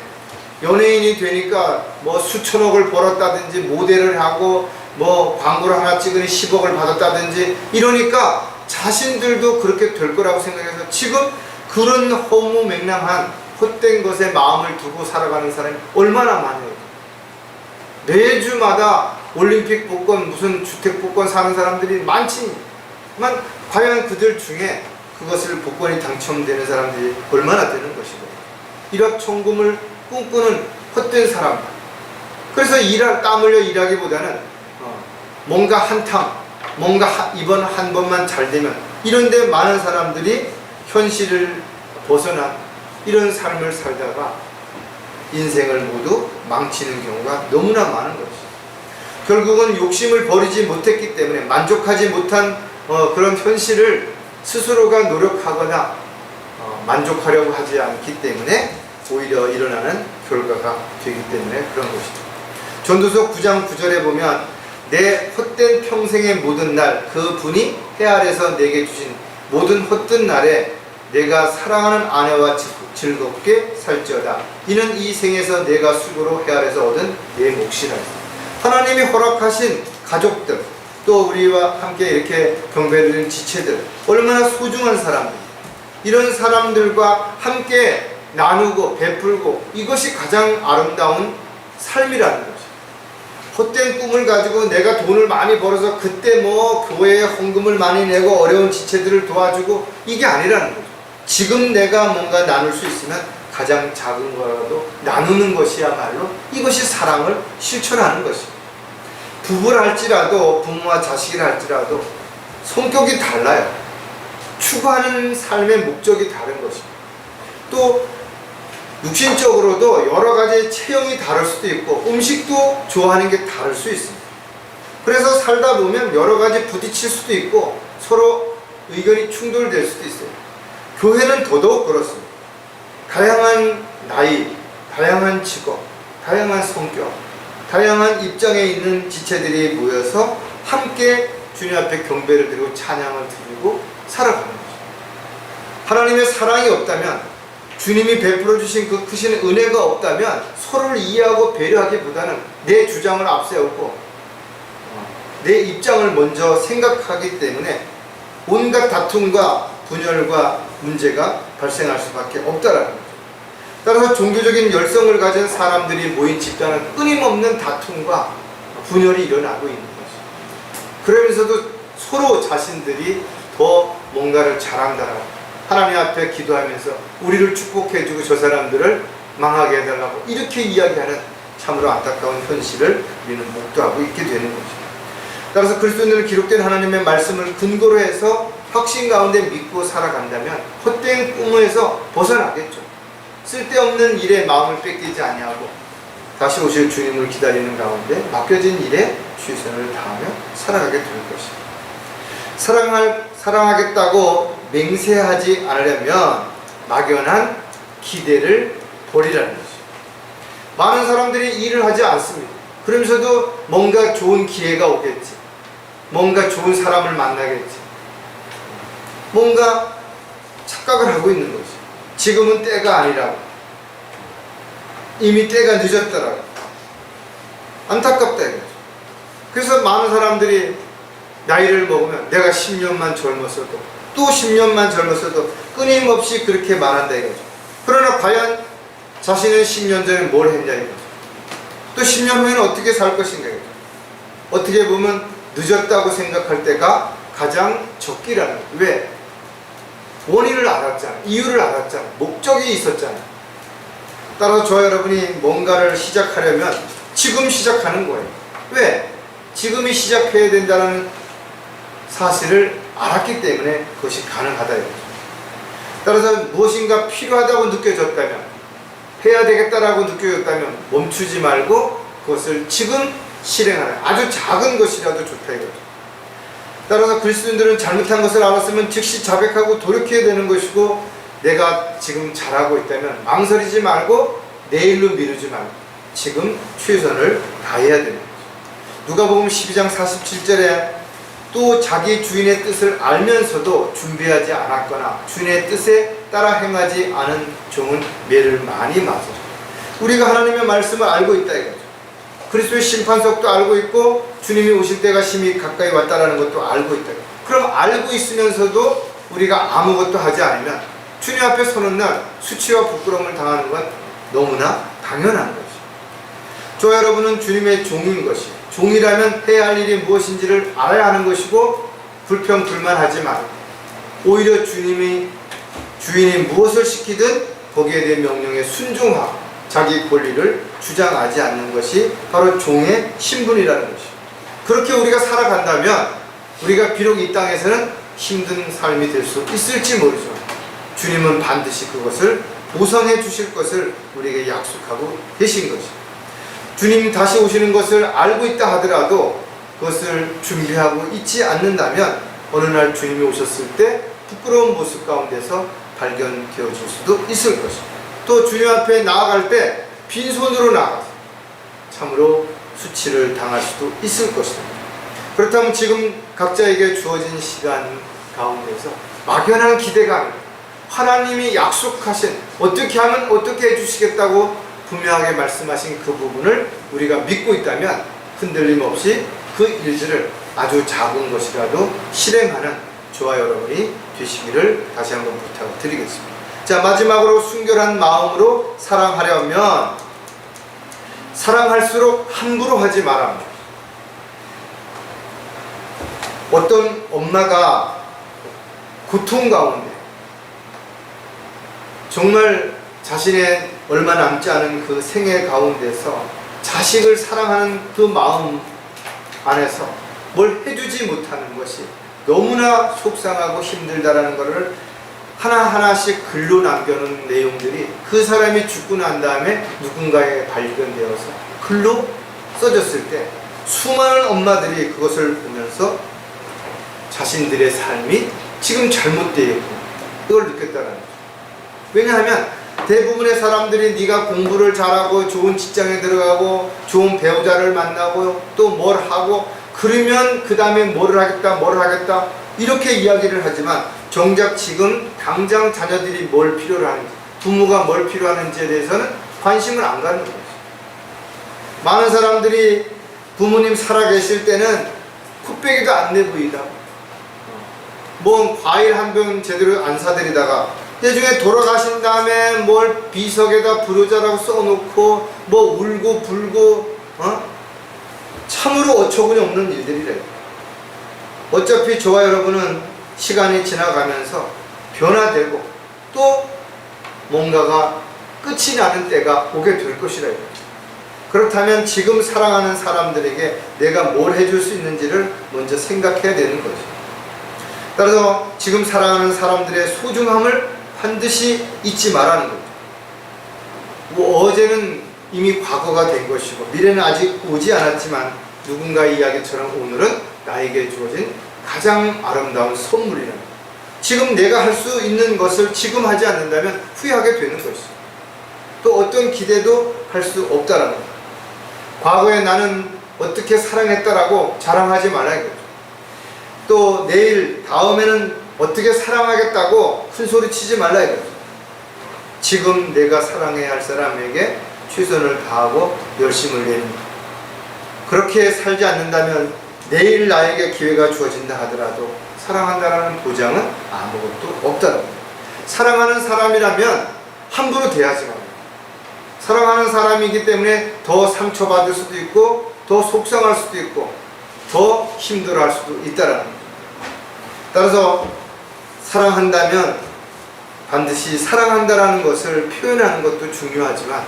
연예인이 되니까 수천억을 벌었다든지 모델을 하고 광고를 하나 찍으니 10억을 받았다든지 이러니까 자신들도 그렇게 될 거라고 생각해서 지금 그런 허무맹랑한 헛된 것에 마음을 두고 살아가는 사람이 얼마나 많아요. 매주마다 올림픽 복권, 무슨 주택 복권 사는 사람들이 많지만 과연 그들 중에 그것을 복권이 당첨되는 사람들이 얼마나 되는 것이고, 일확천금을 꿈꾸는 헛된 사람. 그래서 땀 흘려 일하기보다는 뭔가 한탕, 뭔가 이번 한 번만 잘 되면, 이런데 많은 사람들이 현실을 벗어난 이런 삶을 살다가 인생을 모두 망치는 경우가 너무나 많은 것이죠. 결국은 욕심을 버리지 못했기 때문에, 만족하지 못한 그런 현실을 스스로가 노력하거나 만족하려고 하지 않기 때문에 오히려 일어나는 결과가 되기 때문에 그런 것이죠. 전도서 9장 9절에 보면 내 헛된 평생의 모든 날 그 분이 해 아래서 내게 주신 모든 헛된 날에 내가 사랑하는 아내와 즐겁게 살지어다. 이는 이 생에서 내가 수고로 해 아래서 얻은 내 몫이라. 하나님이 허락하신 가족들, 또 우리와 함께 이렇게 경배드리는 지체들, 얼마나 소중한 사람들, 이런 사람들과 함께 나누고 베풀고, 이것이 가장 아름다운 삶이라는 거죠. 헛된 꿈을 가지고 내가 돈을 많이 벌어서 그때 교회에 헌금을 많이 내고 어려운 지체들을 도와주고, 이게 아니라는 거죠. 지금 내가 뭔가 나눌 수 있으면 가장 작은 거라도 나누는 것이야말로 이것이 사랑을 실천하는 것입니다. 부부를 할지라도, 부모와 자식을 할지라도 성격이 달라요. 추구하는 삶의 목적이 다른 것입니다. 또 육신적으로도 여러 가지 체형이 다를 수도 있고, 음식도 좋아하는 게 다를 수 있습니다. 그래서 살다 보면 여러 가지 부딪힐 수도 있고 서로 의견이 충돌될 수도 있어요. 교회는 더더욱 그렇습니다. 다양한 나이, 다양한 직업, 다양한 성격, 다양한 입장에 있는 지체들이 모여서 함께 주님 앞에 경배를 드리고 찬양을 드리고 살아가는 거죠. 하나님의 사랑이 없다면, 주님이 베풀어 주신 그 크신 은혜가 없다면 서로를 이해하고 배려하기보다는 내 주장을 앞세우고 내 입장을 먼저 생각하기 때문에 온갖 다툼과 분열과 문제가 발생할 수밖에 없다라는 거죠. 따라서 종교적인 열성을 가진 사람들이 모인 집단은 끊임없는 다툼과 분열이 일어나고 있는 거죠. 그러면서도 서로 자신들이 더 뭔가를 잘한다라고 하나님 앞에 기도하면서 우리를 축복해주고 저 사람들을 망하게 해달라고 이렇게 이야기하는 참으로 안타까운 현실을 우리는 목도하고 있게 되는 거죠. 따라서 그리스도인들은 기록된 하나님의 말씀을 근거로 해서 확신 가운데 믿고 살아간다면 헛된 꿈에서 벗어나겠죠. 쓸데없는 일에 마음을 뺏기지 아니하고 다시 오실 주님을 기다리는 가운데 맡겨진 일에 최선을 다하며 살아가게 될 것입니다. 사랑하겠다고 맹세하지 않으려면 막연한 기대를 버리라는 것이죠. 많은 사람들이 일을 하지 않습니다. 그러면서도 뭔가 좋은 기회가 오겠지, 뭔가 좋은 사람을 만나겠지, 뭔가 착각을 하고 있는 거지. 지금은 때가 아니라고, 이미 때가 늦었더라고. 안타깝다 이거죠. 그래서 많은 사람들이 나이를 먹으면 내가 10년만 젊었어도 또 10년만 젊었어도 끊임없이 그렇게 말한다 이거죠. 그러나 과연 자신은 10년 전에 뭘 했냐 이거죠. 또 10년 후에는 어떻게 살 것인가 이거죠. 어떻게 보면 늦었다고 생각할 때가 가장 적기라는 거예요. 왜? 원인을 알았잖아, 이유를 알았잖아, 목적이 있었잖아. 따라서 저와 여러분이 뭔가를 시작하려면 지금 시작하는 거예요. 왜? 지금이 시작해야 된다는 사실을 알았기 때문에 그것이 가능하다 이거죠. 따라서 무엇인가 필요하다고 느껴졌다면, 해야 되겠다라고 느껴졌다면 멈추지 말고 그것을 지금 실행하는, 아주 작은 것이라도 좋다 이거죠. 따라서 그리스도인들은 잘못한 것을 알았으면 즉시 자백하고 돌이켜야 되는 것이고, 내가 지금 잘하고 있다면 망설이지 말고 내일로 미루지 말고 지금 최선을 다해야 되는 거죠. 누가복음 12장 47절에 또 자기 주인의 뜻을 알면서도 준비하지 않았거나 주인의 뜻에 따라 행하지 않은 종은 매를 많이 맞으라. 우리가 하나님의 말씀을 알고 있다 이거죠. 그리스도의 심판석도 알고 있고 주님이 오실 때가 심히 가까이 왔다라는 것도 알고 있다. 그럼 알고 있으면서도 우리가 아무것도 하지 않으면 주님 앞에 서는 날 수치와 부끄러움을 당하는 건 너무나 당연한 것이죠. 저와 여러분은 주님의 종인 것이, 종이라면 해야 할 일이 무엇인지를 알아야 하는 것이고, 불평불만하지 말고 오히려 주인이 무엇을 시키든 거기에 대한 명령에 순종하고 자기 권리를 주장하지 않는 것이 바로 종의 신분이라는 것이죠. 그렇게 우리가 살아간다면 우리가 비록 이 땅에서는 힘든 삶이 될 수 있을지 모르지만 주님은 반드시 그것을 보상해 주실 것을 우리에게 약속하고 계신 것이죠. 주님 다시 오시는 것을 알고 있다 하더라도 그것을 준비하고 있지 않는다면 어느 날 주님이 오셨을 때 부끄러운 모습 가운데서 발견되어질 수도 있을 것입니다. 또 주님 앞에 나아갈 때 빈손으로 나가서 참으로 수치를 당할 수도 있을 것입니다. 그렇다면 지금 각자에게 주어진 시간 가운데서 막연한 기대감, 하나님이 약속하신, 어떻게 하면 어떻게 해주시겠다고 분명하게 말씀하신 그 부분을 우리가 믿고 있다면 흔들림 없이 그 일들을 아주 작은 것이라도 실행하는 저와 여러분이 되시기를 다시 한번 부탁을 드리겠습니다. 자, 마지막으로 순결한 마음으로 사랑하려면 사랑할수록 함부로 하지 말아야 합니다. 어떤 엄마가 고통 가운데 정말 자신의 얼마 남지 않은 그 생애 가운데서 자식을 사랑하는 그 마음 안에서 뭘 해주지 못하는 것이 너무나 속상하고 힘들다라는 것을 하나하나씩 글로 남겨놓은 내용들이 그 사람이 죽고 난 다음에 누군가에 발견되어서 글로 써졌을 때 수많은 엄마들이 그것을 보면서 자신들의 삶이 지금 잘못되어 있고 그걸 느꼈다는 거죠. 왜냐하면 대부분의 사람들이 네가 공부를 잘하고 좋은 직장에 들어가고 좋은 배우자를 만나고 또 뭘 하고 그러면 그 다음에 뭐를 하겠다 이렇게 이야기를 하지만 정작 지금 당장 자녀들이 뭘 필요로 하는지, 부모가 뭘 필요하는지에 대해서는 관심을 안 갖는 거죠. 많은 사람들이 부모님 살아계실 때는 코빼기도 안 내보이다, 뭐 과일 한 병 제대로 안 사드리다가 나중에 돌아가신 다음에 뭘 비석에다 불효자라고 써놓고 뭐 울고 불고 참으로 어처구니 없는 일들이래요. 어차피 저와 여러분은 시간이 지나가면서 변화되고 또 뭔가가 끝이 나는 때가 오게 될 것이라. 그렇다면 지금 사랑하는 사람들에게 내가 뭘 해줄 수 있는지를 먼저 생각해야 되는 거죠. 따라서 지금 사랑하는 사람들의 소중함을 반드시 잊지 말라는 거죠. 뭐 어제는 이미 과거가 된 것이고 미래는 아직 오지 않았지만 누군가의 이야기처럼 오늘은 나에게 주어진 가장 아름다운 선물이라는 거예요. 지금 내가 할 수 있는 것을 지금 하지 않는다면 후회하게 되는 것이죠. 또 어떤 기대도 할 수 없다라는 거예요. 과거에 나는 어떻게 사랑했다라고 자랑하지 말라 이거죠. 또 내일 다음에는 어떻게 사랑하겠다고 큰소리 치지 말라 이거죠. 지금 내가 사랑해야 할 사람에게 최선을 다하고 열심을 내는 것. 그렇게 살지 않는다면 내일 나에게 기회가 주어진다 하더라도 사랑한다라는 보장은 아무것도 없다는 거예요. 사랑하는 사람이라면 함부로 대하지 말아요. 사랑하는 사람이기 때문에 더 상처받을 수도 있고 더 속상할 수도 있고 더 힘들어할 수도 있다는 거예요. 따라서 사랑한다면 반드시 사랑한다라는 것을 표현하는 것도 중요하지만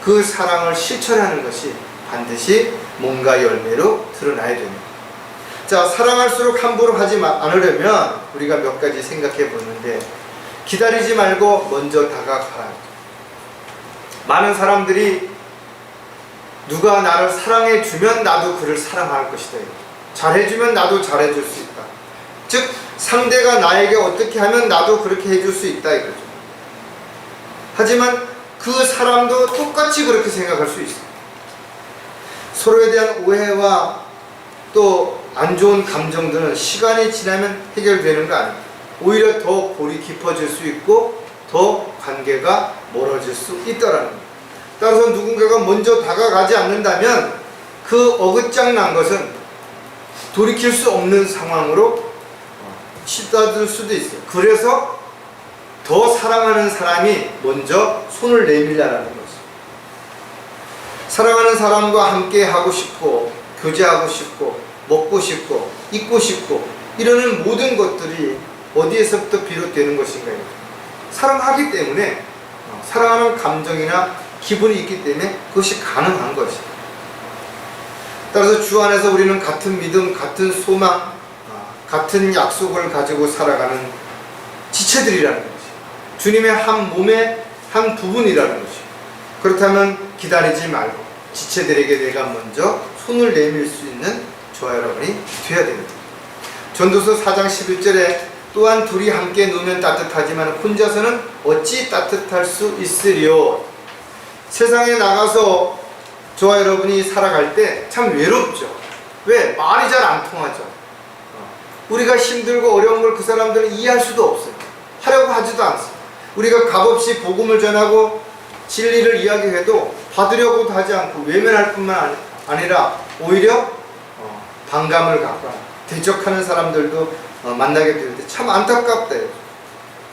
그 사랑을 실천하는 것이 반드시 뭔가 열매로 드러나야 됩니다. 자, 사랑할수록 함부로 하지 않으려면 우리가 몇 가지 생각해 보는데, 기다리지 말고 먼저 다가가라. 많은 사람들이 누가 나를 사랑해주면 나도 그를 사랑할 것이다. 잘해주면 나도 잘해줄 수 있다. 즉 상대가 나에게 어떻게 하면 나도 그렇게 해줄 수 있다 이거죠. 하지만 그 사람도 똑같이 그렇게 생각할 수 있어요. 서로에 대한 오해와 또 안 좋은 감정들은 시간이 지나면 해결되는 거 아닙니다. 오히려 더 골이 깊어질 수 있고 더 관계가 멀어질 수 있다라는 겁니다. 따라서 누군가가 먼저 다가가지 않는다면 그 어긋장난 것은 돌이킬 수 없는 상황으로 치닫을 수도 있어요. 그래서 더 사랑하는 사람이 먼저 손을 내밀라는 거죠. 사랑하는 사람과 함께 하고 싶고 교제하고 싶고 먹고 싶고 입고 싶고 이러는 모든 것들이 어디에서부터 비롯되는 것인가요? 사랑하기 때문에 사랑하는 감정이나 기분이 있기 때문에 그것이 가능한 것이에요. 따라서 주 안에서 우리는 같은 믿음, 같은 소망, 같은 약속을 가지고 살아가는 지체들이라는 것이에요. 주님의 한 몸의 한 부분이라는 것이에요. 그렇다면 기다리지 말고 지체들에게 내가 먼저 손을 내밀 수 있는 저와 여러분이 되어야 됩니다. 전도서 4장 11절에 또한 둘이 함께 누우면 따뜻하지만 혼자서는 어찌 따뜻할 수 있으리요. 세상에 나가서 저와 여러분이 살아갈 때 참 외롭죠. 왜? 말이 잘 안 통하죠. 우리가 힘들고 어려운 걸 그 사람들은 이해할 수도 없어요. 하려고 하지도 않습니다. 우리가 값없이 복음을 전하고 진리를 이야기해도 받으려고도 하지 않고 외면할 뿐만 아니라 오히려 반감을 갖거나 대적하는 사람들도 만나게 될 때 참 안타깝다.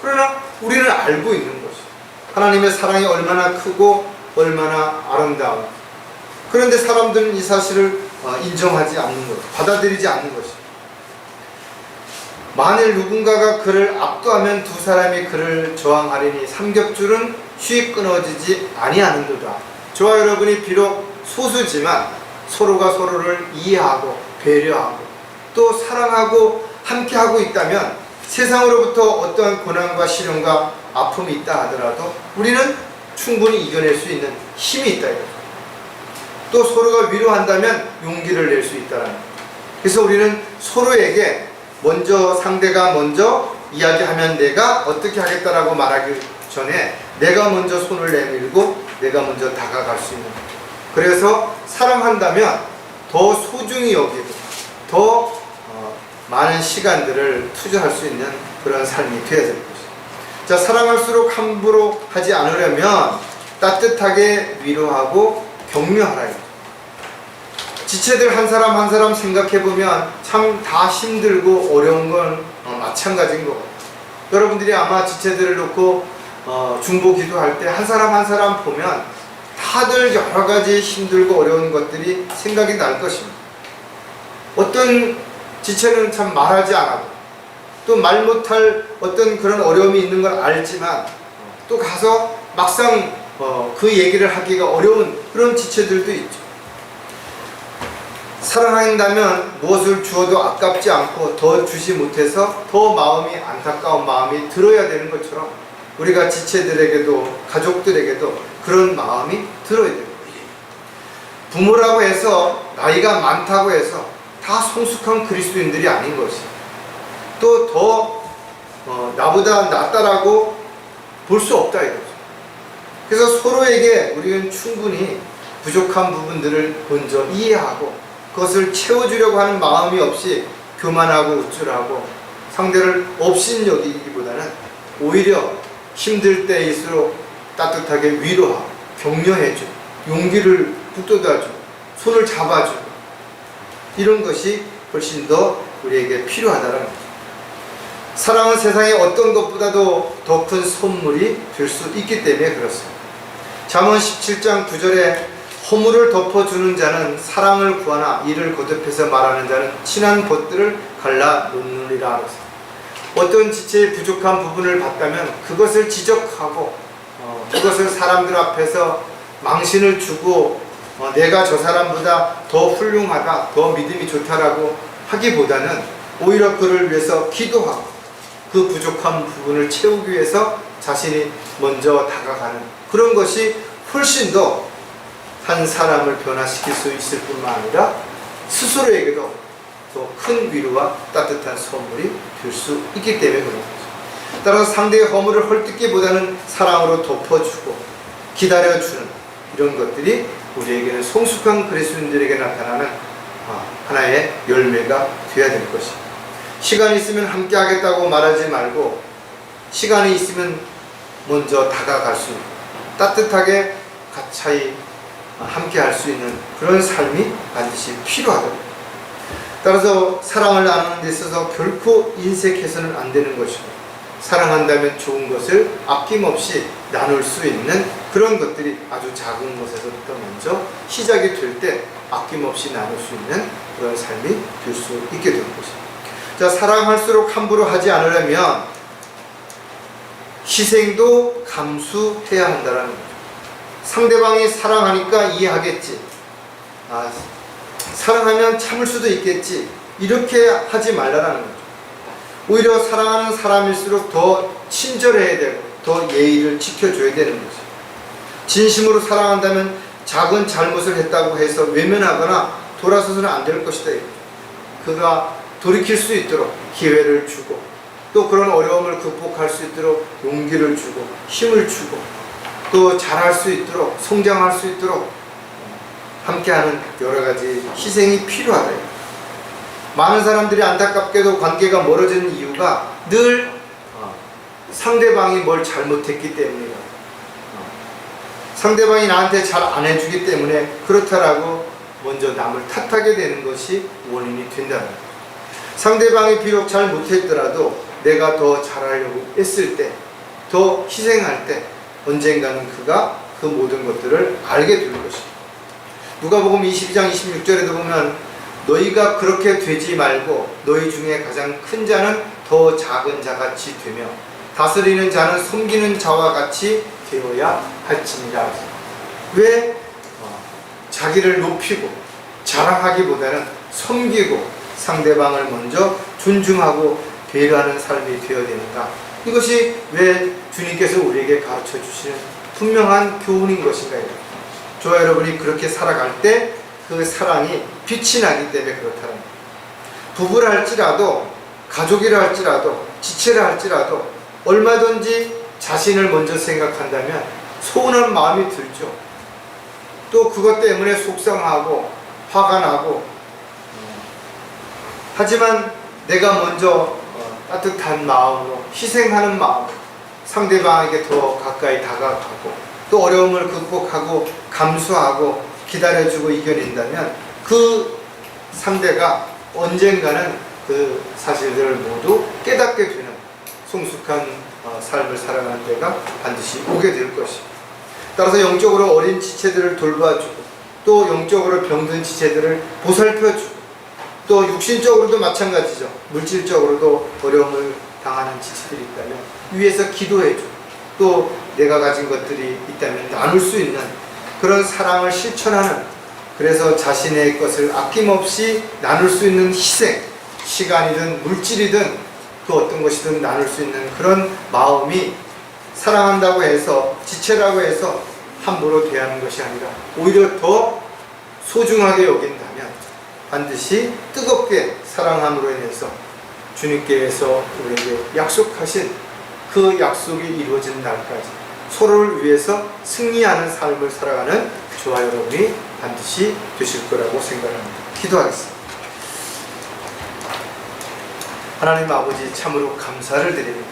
그러나 우리는 알고 있는 것이죠. 하나님의 사랑이 얼마나 크고 얼마나 아름다운. 그런데 사람들은 이 사실을 인정하지 않는 것, 받아들이지 않는 것이죠. 만일 누군가가 그를 압도하면 두 사람이 그를 저항하리니 삼겹줄은 쉬이 끊어지지 아니하는도다. 저와 여러분이 비록 소수지만 서로가 서로를 이해하고 배려하고 또 사랑하고 함께하고 있다면 세상으로부터 어떠한 고난과 시련과 아픔이 있다 하더라도 우리는 충분히 이겨낼 수 있는 힘이 있다. 또 서로가 위로한다면 용기를 낼 수 있다는 거예요. 그래서 우리는 서로에게 먼저 상대가 먼저 이야기하면 내가 어떻게 하겠다라고 말하기 전에 내가 먼저 손을 내밀고 내가 먼저 다가갈 수 있는 거예요. 그래서 사랑한다면 더 소중히 여기고 더 많은 시간들을 투자할 수 있는 그런 삶이 되어야 될 것이죠. 자, 사랑할수록 함부로 하지 않으려면 따뜻하게 위로하고 격려하라. 지체들 한 사람 한 사람 생각해보면 참 다 힘들고 어려운 건 마찬가지인 것 같아요. 여러분들이 아마 지체들을 놓고 중보 기도할 때 한 사람 한 사람 보면 다들 여러 가지 힘들고 어려운 것들이 생각이 날 것입니다. 어떤 지체는 참 말하지 않아도 또 말 못할 어떤 그런 어려움이 있는 걸 알지만 또 가서 막상 그 얘기를 하기가 어려운 그런 지체들도 있죠. 사랑한다면 무엇을 주어도 아깝지 않고 더 주지 못해서 더 마음이 안타까운 마음이 들어야 되는 것처럼 우리가 지체들에게도 가족들에게도 그런 마음이 들어야 됩니다. 부모라고 해서 나이가 많다고 해서 다 성숙한 그리스도인들이 아닌 것이 또 더 나보다 낫다라고 볼 수 없다 이거죠. 그래서 서로에게 우리는 충분히 부족한 부분들을 먼저 이해하고 그것을 채워주려고 하는 마음이 없이 교만하고 우쭐하고 상대를 업신 여기기보다는 오히려 힘들 때일수록 따뜻하게 위로하고 격려해주고 용기를 북돋아주고 손을 잡아주고 이런 것이 훨씬 더 우리에게 필요하다는 거죠. 사랑은 세상의 어떤 것보다도 더 큰 선물이 될 수 있기 때문에 그렇습니다. 잠언 17장 9절에 허물을 덮어주는 자는 사랑을 구하나 이를 거듭해서 말하는 자는 친한 벗들을 갈라 놓느니라. 어떤 지체의 부족한 부분을 봤다면 그것을 지적하고 그것을 사람들 앞에서 망신을 주고 내가 저 사람보다 더 훌륭하다, 더 믿음이 좋다라고 하기보다는 오히려 그를 위해서 기도하고 그 부족한 부분을 채우기 위해서 자신이 먼저 다가가는 그런 것이 훨씬 더 한 사람을 변화시킬 수 있을 뿐만 아니라 스스로에게도 더 큰 위로와 따뜻한 선물이 될 수 있기 때문에 그런 거죠. 따라서 상대의 허물을 헐뜯기보다는 사랑으로 덮어주고 기다려주는 이런 것들이 우리에게는 성숙한 그리스도인들에게 나타나는 하나의 열매가 되어야 될 것입니다. 시간이 있으면 함께 하겠다고 말하지 말고 시간이 있으면 먼저 다가갈 수 있고 따뜻하게 가차이 함께 할 수 있는 그런 삶이 반드시 필요하다. 따라서 사랑을 나누는 데 있어서 결코 인색해서는 안 되는 것이고 사랑한다면 좋은 것을 아낌없이 나눌 수 있는 그런 것들이 아주 작은 것에서부터 먼저 시작이 될 때 아낌없이 나눌 수 있는 그런 삶이 될 수 있게 되는 것입니다. 자, 사랑할수록 함부로 하지 않으려면 희생도 감수해야 한다는 거죠. 상대방이 사랑하니까 이해하겠지. 사랑하면 참을 수도 있겠지. 이렇게 하지 말라는 거죠. 오히려 사랑하는 사람일수록 더 친절해야 되고 더 예의를 지켜줘야 되는 거죠. 진심으로 사랑한다면 작은 잘못을 했다고 해서 외면하거나 돌아서서는 안 될 것이다. 그가 돌이킬 수 있도록 기회를 주고 또 그런 어려움을 극복할 수 있도록 용기를 주고 힘을 주고 또 잘할 수 있도록 성장할 수 있도록 함께하는 여러 가지 희생이 필요하다. 많은 사람들이 안타깝게도 관계가 멀어지는 이유가 늘 상대방이 뭘 잘못했기 때문이다. 상대방이 나한테 잘 안 해주기 때문에 그렇다라고 먼저 남을 탓하게 되는 것이 원인이 된다는 거예요. 상대방이 비록 잘 못했더라도 내가 더 잘하려고 했을 때, 더 희생할 때 언젠가는 그가 그 모든 것들을 알게 될 것입니다. 누가복음 22장 26절에도 보면 너희가 그렇게 되지 말고 너희 중에 가장 큰 자는 더 작은 자같이 되며 다스리는 자는 섬기는 자와 같이 되어야 할지니라. 왜? 자기를 높이고 자랑하기보다는 섬기고 상대방을 먼저 존중하고 배려하는 삶이 되어야 되는가? 이것이 왜 주님께서 우리에게 가르쳐 주시는 분명한 교훈인 것인가요? 저와 여러분이 그렇게 살아갈 때 그 사랑이 빛이 나기 때문에 그렇다는 거예요. 부부라 할지라도 가족이라 할지라도 지체라 할지라도 얼마든지 자신을 먼저 생각한다면 서운한 마음이 들죠. 또 그것 때문에 속상하고 화가 나고 하지만 내가 먼저 따뜻한 마음으로 희생하는 마음으로 상대방에게 더 가까이 다가가고 또 어려움을 극복하고 감수하고 기다려주고 이겨낸다면 그 상대가 언젠가는 그 사실들을 모두 깨닫게 되는 성숙한 삶을 살아가는 때가 반드시 오게 될 것입니다. 따라서 영적으로 어린 지체들을 돌봐주고 또 영적으로 병든 지체들을 보살펴주고 또 육신적으로도 마찬가지죠. 물질적으로도 어려움을 당하는 지체들이 있다면 위에서 기도해주고 또 내가 가진 것들이 있다면 나눌 수 있는 그런 사랑을 실천하는, 그래서 자신의 것을 아낌없이 나눌 수 있는 희생, 시간이든 물질이든 그 어떤 것이든 나눌 수 있는 그런 마음이 사랑한다고 해서 지체라고 해서 함부로 대하는 것이 아니라 오히려 더 소중하게 여긴다면 반드시 뜨겁게 사랑함으로 인해서 주님께서 우리에게 약속하신 그 약속이 이루어지는 날까지 서로를 위해서 승리하는 삶을 살아가는 저와 여러분이 반드시 되실 거라고 생각합니다. 기도하겠습니다. 하나님 아버지, 참으로 감사를 드립니다.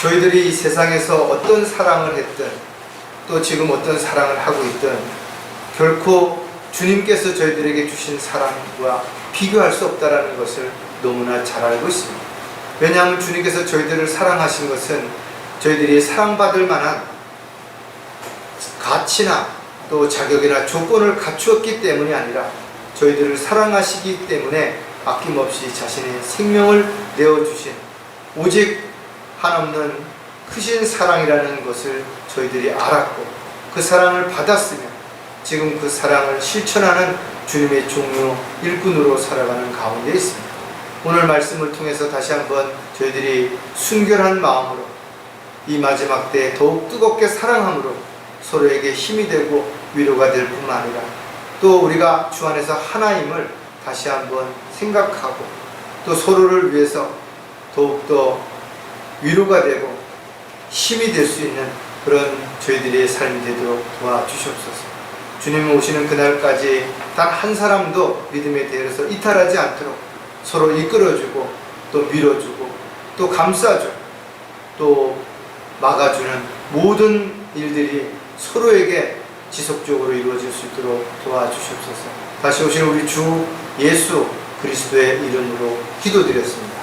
저희들이 이 세상에서 어떤 사랑을 했든 또 지금 어떤 사랑을 하고 있든 결코 주님께서 저희들에게 주신 사랑과 비교할 수 없다는 것을 너무나 잘 알고 있습니다. 왜냐하면 주님께서 저희들을 사랑하신 것은 저희들이 사랑받을 만한 가치나 또 자격이나 조건을 갖추었기 때문이 아니라 저희들을 사랑하시기 때문에 아낌없이 자신의 생명을 내어주신 오직 한없는 크신 사랑이라는 것을 저희들이 알았고 그 사랑을 받았으며 지금 그 사랑을 실천하는 주님의 종료 일꾼으로 살아가는 가운데 있습니다. 오늘 말씀을 통해서 다시 한번 저희들이 순결한 마음으로 이 마지막 때 더욱 뜨겁게 사랑함으로 서로에게 힘이 되고 위로가 될 뿐만 아니라 또 우리가 주 안에서 하나임을 다시 한번 생각하고 또 서로를 위해서 더욱더 위로가 되고 힘이 될 수 있는 그런 저희들의 삶이 되도록 도와주시옵소서. 주님이 오시는 그날까지 단 한 사람도 믿음에 대해서 이탈하지 않도록 서로 이끌어주고 또 밀어주고 또 감싸주고 또 막아주는 모든 일들이 서로에게 지속적으로 이루어질 수 있도록 도와주시옵소서. 다시 오신 우리 주 예수 그리스도의 이름으로 기도드렸습니다.